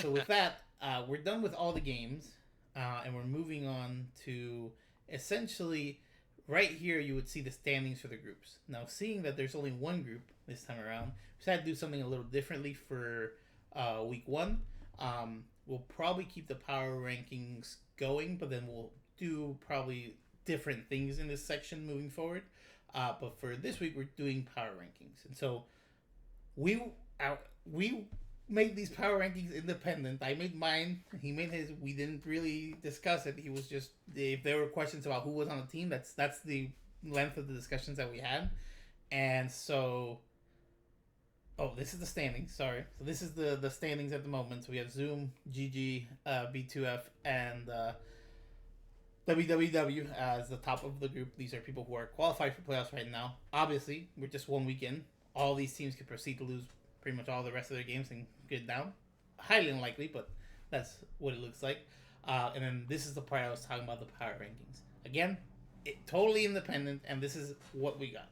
So with that, we're done with all the games, and we're moving on to essentially right here. You would see the standings for the groups. Now, seeing that there's only one group this time around, we decided to do something a little differently for week 1. We'll probably keep the power rankings going, but then we'll do probably different things in this section moving forward. But for this week, we're doing power rankings, and so we we made these power rankings independent. I made mine. He made his. We didn't really discuss it. He was just if there were questions about who was on the team. That's the length of the discussions that we had, and so. Oh, this is the standings. Sorry. So this is the standings at the moment. So we have Zoom, GG, B2F, and WWW as the top of the group. These are people who are qualified for playoffs right now. Obviously, we're just 1 week in. All these teams could proceed to lose pretty much all the rest of their games and get down. Highly unlikely, but that's what it looks like. And then this is the part I was talking about, the power rankings. Again, totally independent, and this is what we got.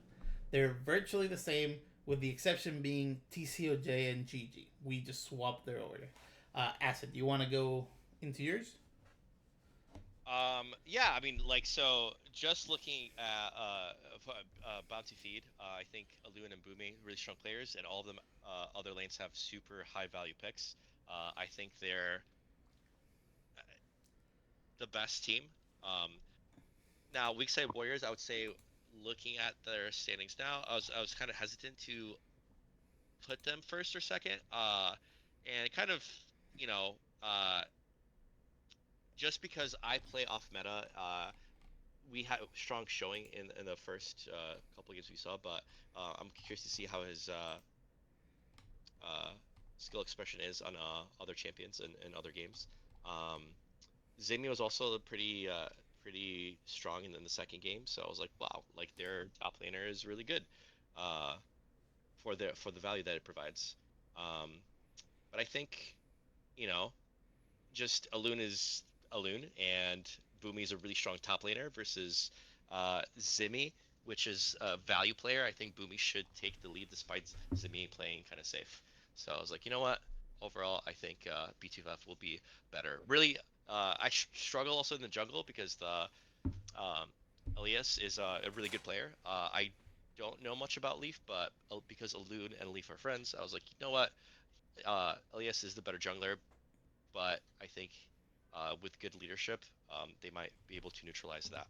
They're virtually the same, with the exception being TCOJ and GG. We just swapped their order. Acid, do you want to go into yours? Yeah, I mean, like, so just looking at Bounty Feed, I think Alun and Bumi really strong players, and all of them other lanes have super high value picks. I think they're the best team. Um, Now, Weak Side Warriors, I would say, looking at their standings now, I was kind of hesitant to put them first or second, and kind of, you know, uh, just because I play off meta, we had a strong showing in the first couple of games we saw, but I'm curious to see how his uh, skill expression is on other champions and other games. Um, Zimi was also pretty strong in the second game, so I was like, wow, like their top laner is really good uh, for the value that it provides. Um, but I think, you know, just Alun is Alun, and Boomy is a really strong top laner versus Zimi, which is a value player. I think Boomy should take the lead despite Zimi playing kind of safe. So I was like, you know what? Overall, I think B2F will be better. Really, I struggle also in the jungle because the Elias is a really good player. I don't know much about Leaf, but because Alun and Leaf are friends, I was like, you know what? Elias is the better jungler, but I think with good leadership, they might be able to neutralize that.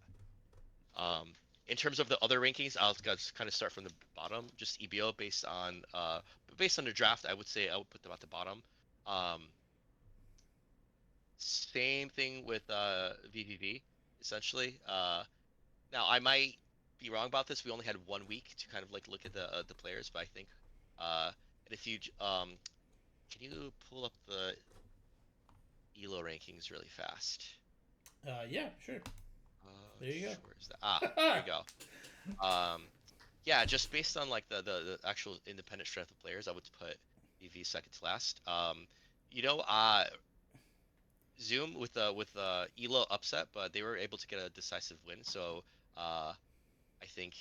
In terms of the other rankings, I'll just kind of start from the bottom. Just EBO based on the draft, I would say I would put them at the bottom. Um, Same thing with VVV, essentially. Now I might be wrong about this. We only had 1 week to kind of like look at the players, but I think and if you can you pull up the ELO rankings really fast? Yeah, sure. There you Where is that? There go. you go. Yeah, just based on like the actual independent strength of players, I would put EV second to last. You know, Zoom with Elo upset, but they were able to get a decisive win. So I think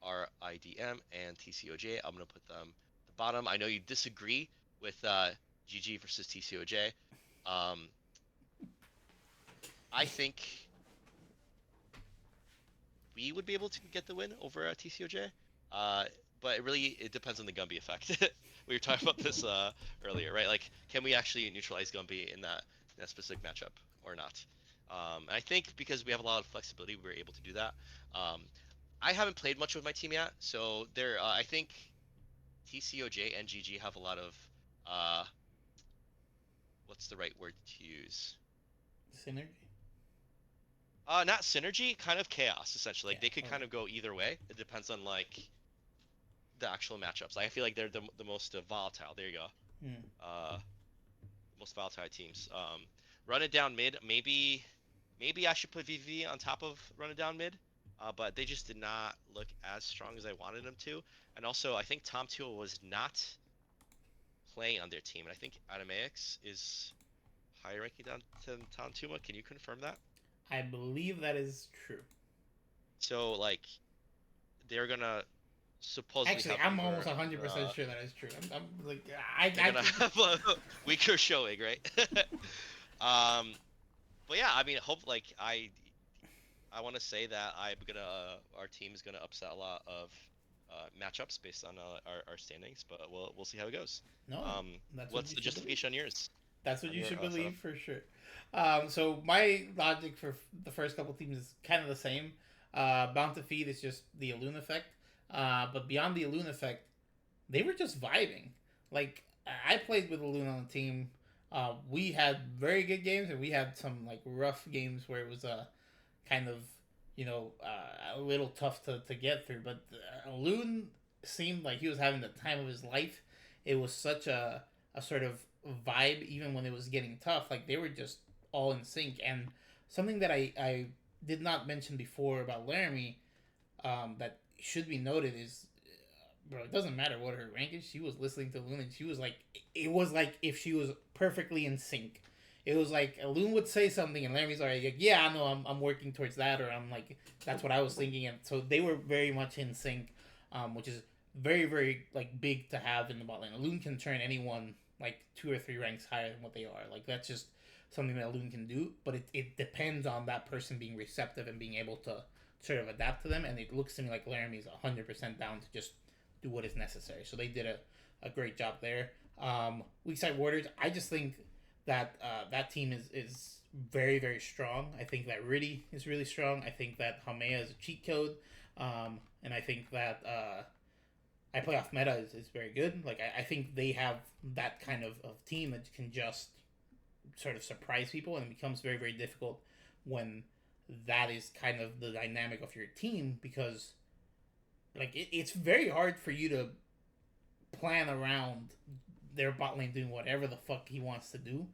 RIDM and TCOJ, I'm gonna put them at the bottom. I know you disagree with GG versus TCOJ. Um, I think we would be able to get the win over TCOJ. Uh, but it depends on the Gumby effect. We were talking about this earlier, right? Like, can we actually neutralize Gumby in that specific matchup or not? I think because we have a lot of flexibility, we were able to do that. Um, I haven't played much with my team yet, so I think TCOJ and GG have a lot of uh, what's the right word to use? Synergy. Not synergy, kind of chaos essentially. Yeah. Like they could Okay. kind of go either way. It depends on like the actual matchups. I feel like they're the most volatile. There you go. Hmm. Most volatile teams. Run it down mid. Maybe I should put VV on top of run it down mid. But they just did not look as strong as I wanted them to. And also, I think Tom Tool was not playing on their team. And I think Adamax is higher ranking than Tom Tuma. Can you confirm that? I believe that is true. So like they're gonna supposedly Actually, have I'm almost weaker, 100% sure that is true. I'm like, they're gonna have a weaker showing, right? um, but yeah, I mean, hope like I want to say that I'm gonna our team is gonna upset a lot of matchups based on our standings, but we'll see how it goes. no, Um, that's what what's you the should believe. justification on yours? That's what On you your should setup? believe for sure. So my logic for the first couple teams is kind of the same. Bound to Feed is just the Alune effect. But beyond the Alune effect, they were just vibing. Like I played with Alune on the team. We had very good games, and we had some like rough games where it was kind of a little tough to get through. But Loon seemed like he was having the time of his life. It was such a sort of vibe, even when it was getting tough. Like they were just all in sync. And something that I did not mention before about Laramie that should be noted is, bro, it doesn't matter what her rank is. She was listening to Loon, and she was like, it was like if she was perfectly in sync. It was like Loon would say something, and Laramie's like, yeah, I know, I'm working towards that, or I'm like, that's what I was thinking, and so they were very much in sync, which is very, very like big to have in the bot lane. Loon can turn anyone like 2 or 3 ranks higher than what they are. Like that's just something that Loon can do, but it depends on that person being receptive and being able to sort of adapt to them. And it looks to me like Laramie's 100% down to just do what is necessary. So they did a great job there. Weak side Warriors, I just think that that team is very, very strong. I think that Riddy is really strong. I think that Hamea is a cheat code. And I think that I play off meta is very good. Like I think they have that kind of team that can just sort of surprise people, and it becomes very, very difficult when that is kind of the dynamic of your team, because like it's very hard for you to plan around their bot lane doing whatever the fuck he wants to do.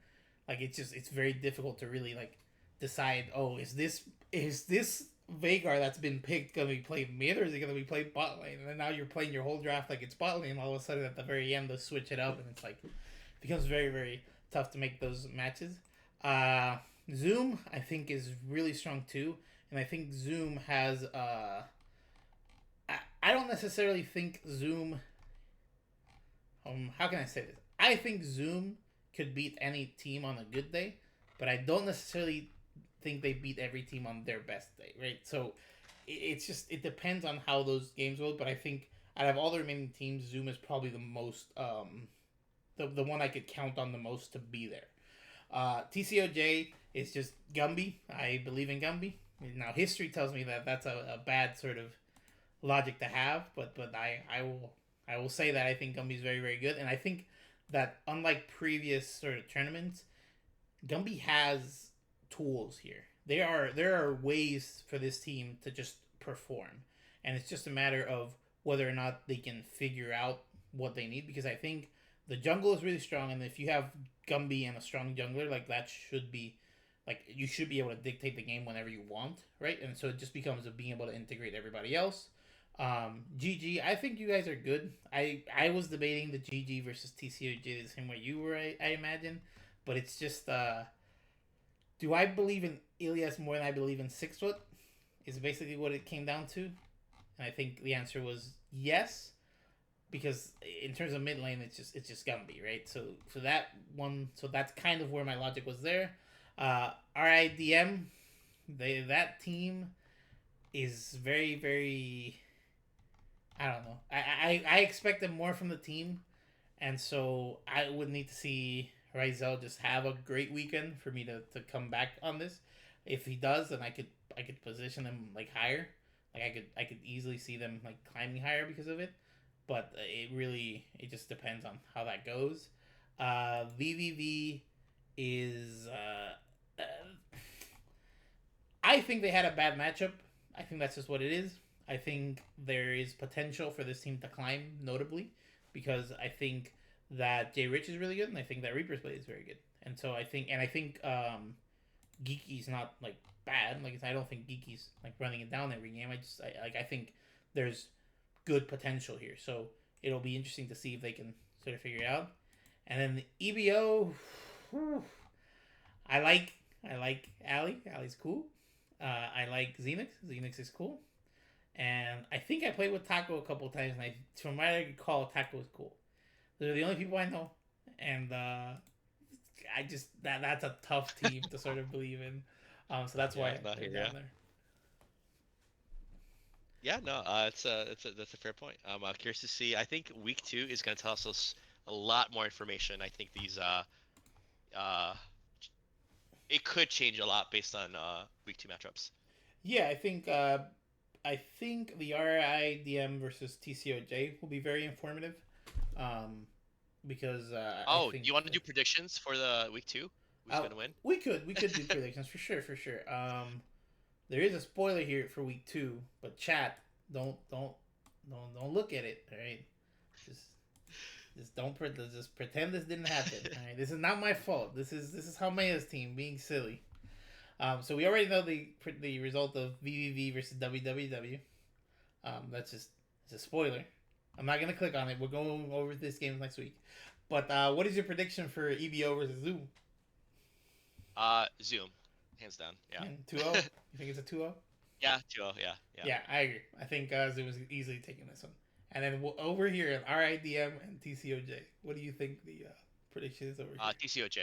Like it's very difficult to really like decide, oh, is this Vagar that's been picked gonna be played mid, or is it gonna be played bot lane? And then now you're playing your whole draft like it's bot lane, all of a sudden at the very end they switch it up, and it's like it becomes very, very tough to make those matches. Zoom I think is really strong too, and I think Zoom has I don't necessarily think Zoom. How can I say this? I think Zoom could beat any team on a good day, but I don't necessarily think they beat every team on their best day, right? So it's just it depends on how those games go. But I think out of all the remaining teams, Zoom is probably the most the one I could count on the most to be there. TCOJ is just Gumby. I believe in Gumby. Now history tells me that that's a bad sort of logic to have, but I will say that I think Gumby's very, very good, and I think that unlike previous sort of tournaments, Gumby has tools here. There are ways for this team to just perform, and it's just a matter of whether or not they can figure out what they need. Because I think the jungle is really strong, and if you have Gumby and a strong jungler, like that should be like you should be able to dictate the game whenever you want, right? And so it just becomes of being able to integrate everybody else. GG, I think you guys are good. I was debating the GG versus TCOJ the same way you were, I imagine, but it's just do I believe in Ilias more than I believe in 6 foot? Is basically what it came down to, and I think the answer was yes, because in terms of mid lane, it's just Gumby, right? So that's kind of where my logic was there. RIDM, that team is very, very. I don't know. I expected more from the team, and so I would need to see Rizel just have a great weekend for me to come back on this. If he does, then I could position him like higher. Like I could easily see them like climbing higher because of it. But it just depends on how that goes. VVV is I think they had a bad matchup. I think that's just what it is. I think there is potential for this team to climb notably because I think that Jay Rich is really good, and I think that Reaper's Blade is very good. And so I think Geeky's not like bad. Like I don't think Geeky's like running it down every game. I think there's good potential here. So it'll be interesting to see if they can sort of figure it out. And then the EBO, whew, I like Ali. Ali's cool. I like Xenix. Xenix is cool. And I think I played with Taco a couple of times, and from what I recall, Taco is cool. They're the only people I know, and I just that's a tough team to sort of believe in. So that's why they're down there. Yeah, no, that's a fair point. I'm curious to see. I think week 2 is going to tell us a lot more information. I think these it could change a lot based on week 2 matchups. Yeah, I think the RIDM versus TCOJ will be very informative. Because oh, you want to do predictions for the week 2? Who's going to win? We could do predictions for sure. There is a spoiler here for week 2, but chat, don't look at it. All right, just pretend this didn't happen. All right, this is not my fault. This is Haumea's team being silly. So we already know the result of VVV versus WWW. That's just it's a spoiler. I'm not gonna click on it. We're going over this game next week. But what is your prediction for EBO versus Zoom? Zoom, hands down. Yeah. 2-0. You think it's a 2-0? Yeah, 2-0. Yeah. Yeah, I agree. I think Zoom is easily taking this one. And then over here in RIDM and TCOJ, what do you think the prediction is over here? TCOJ.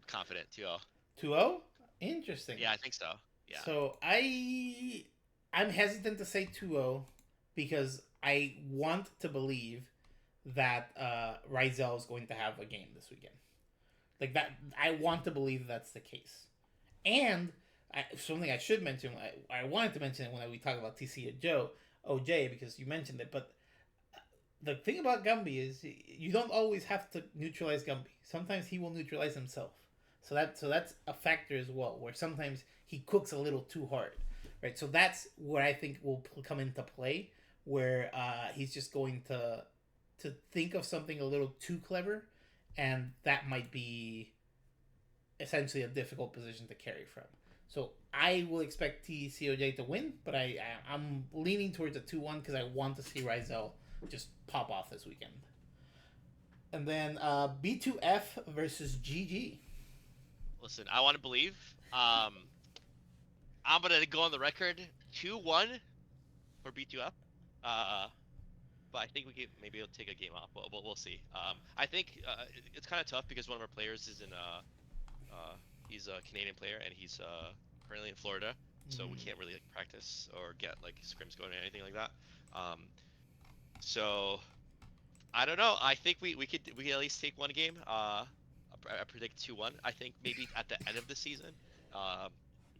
Confident 2-0. 2-0? Interesting. Yeah, I think so. Yeah. So I'm hesitant to say 2-0 because I want to believe that Rizel is going to have a game this weekend. Like that, I want to believe that's the case. And something I should mention, I wanted to mention it when we talk about TC and OJ, because you mentioned it. But the thing about Gumby is you don't always have to neutralize Gumby. Sometimes he will neutralize himself. So that's a factor as well, where sometimes he cooks a little too hard, right? So that's what I think will come into play, where he's just going to think of something a little too clever, and that might be essentially a difficult position to carry from. So I will expect TCOJ to win, but I'm leaning towards a 2-1 because I want to see Rizel just pop off this weekend. And then B2F versus GG. Listen, I want to believe. I'm gonna go on the record 2-1 for B2F. But I think maybe we'll take a game off. We'll see. I think it's kind of tough because one of our players is he's a Canadian player and he's currently in Florida, so we can't really like practice or get like scrims going or anything like that. So I don't know. I think we could at least take one game. I predict 2-1. I think maybe at the end of the season,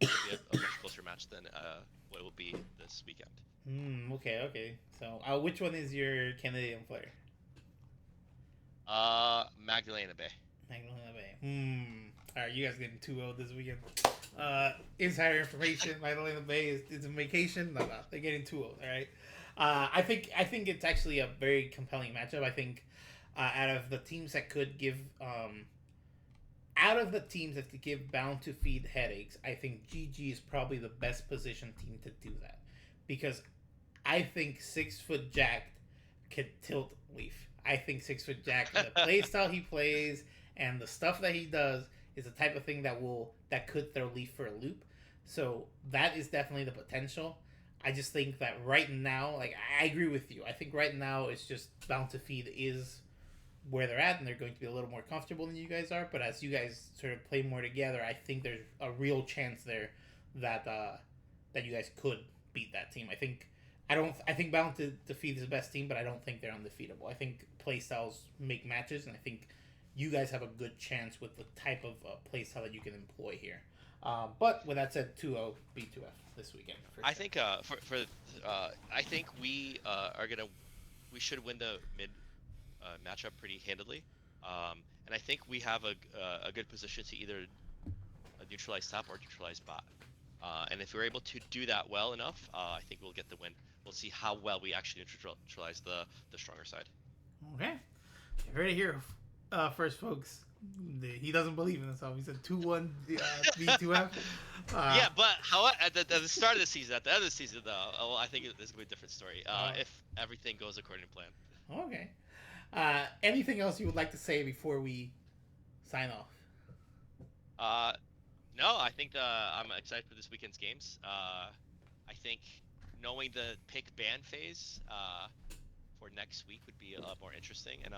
it'll be a much closer match than what it will be this weekend. Okay. So, which one is your Canadian player? Magdalena Bay. Magdalena Bay. All right, you guys getting 2-0 this weekend. Insider information: Magdalena Bay is on vacation. No, they're getting 2-0. All right. I think it's actually a very compelling matchup. I think out of the teams that could give Bound to Feed headaches, I think GG is probably the best positioned team to do that, because I think 6-foot Jack could tilt Leaf. I think 6-foot Jack, the play style he plays and the stuff that he does, is the type of thing that could throw Leaf for a loop. So that is definitely the potential. I just think that right now, like, I agree with you. I think right now it's just Bound to Feed is where they're at, and they're going to be a little more comfortable than you guys are. But as you guys sort of play more together, I think there's a real chance there that you guys could beat that team. I think Bound to Feed is the best team, but I don't think they're undefeatable. I think playstyles make matches, and I think you guys have a good chance with the type of playstyle that you can employ here. But with that said, 2-0 B2F this weekend. I think I think we we should win the mid matchup pretty handily, and I think we have a good position to either neutralize top or neutralize bot. And if we're able to do that well enough, I think we'll get the win. we'll see how well we actually neutralize the stronger side. Okay, you heard it here first, folks. He doesn't believe in himself. He said 2-1 V2F. Yeah, but how at the start of the season, at the end of the season, though, I think it's gonna be a different story. If everything goes according to plan. Okay. Anything else you would like to say before we sign off? No, I think I'm excited for this weekend's games. I think knowing the pick ban phase for next week would be a lot more interesting, and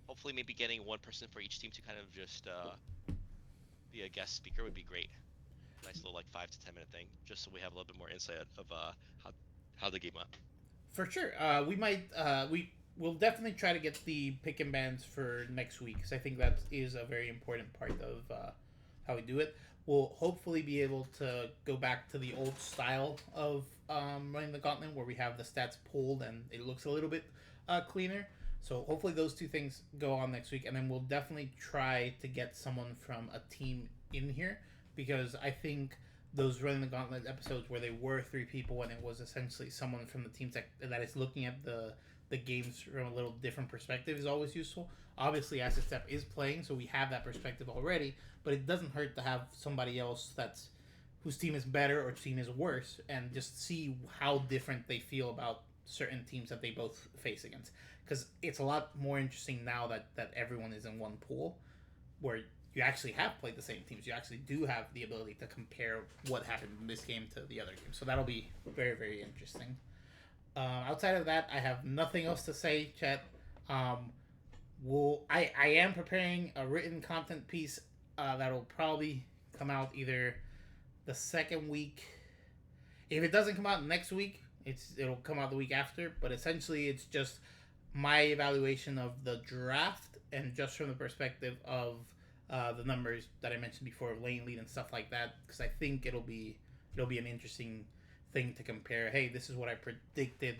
hopefully maybe getting one person for each team to kind of just be a guest speaker would be great. Nice little like 5 to 10 minute thing, just so we have a little bit more insight of how the game went. For sure. We'll definitely try to get the pick and bans for next week, because I think that is a very important part of how we do it. We'll hopefully be able to go back to the old style of running the Gauntlet, where we have the stats pulled and it looks a little bit cleaner. So hopefully those two things go on next week, and then we'll definitely try to get someone from a team in here, because I think those running the Gauntlet episodes where they were 3 people and it was essentially someone from the teams that is looking at the games from a little different perspective is always useful. Obviously, Acidstep is playing, so we have that perspective already, but it doesn't hurt to have somebody else whose team is better or team is worse, and just see how different they feel about certain teams that they both face against. Because it's a lot more interesting now that everyone is in one pool, where you actually have played the same teams. You actually do have the ability to compare what happened in this game to the other game. So that'll be very, very interesting. Outside of that, I have nothing else to say, chat. I am preparing a written content piece that'll probably come out either the second week. If it doesn't come out next week, it'll come out the week after. But essentially, it's just my evaluation of the draft, and just from the perspective of the numbers that I mentioned before of lane lead and stuff like that. Because I think it'll be an interesting thing to compare. Hey, this is what I predicted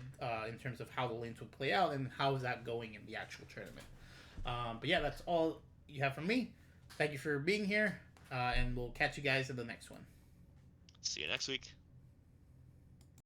in terms of how the lanes would play out, and how is that going in the actual tournament. But yeah, that's all you have from me. Thank you for being here, and we'll catch you guys in the next one. See you next week.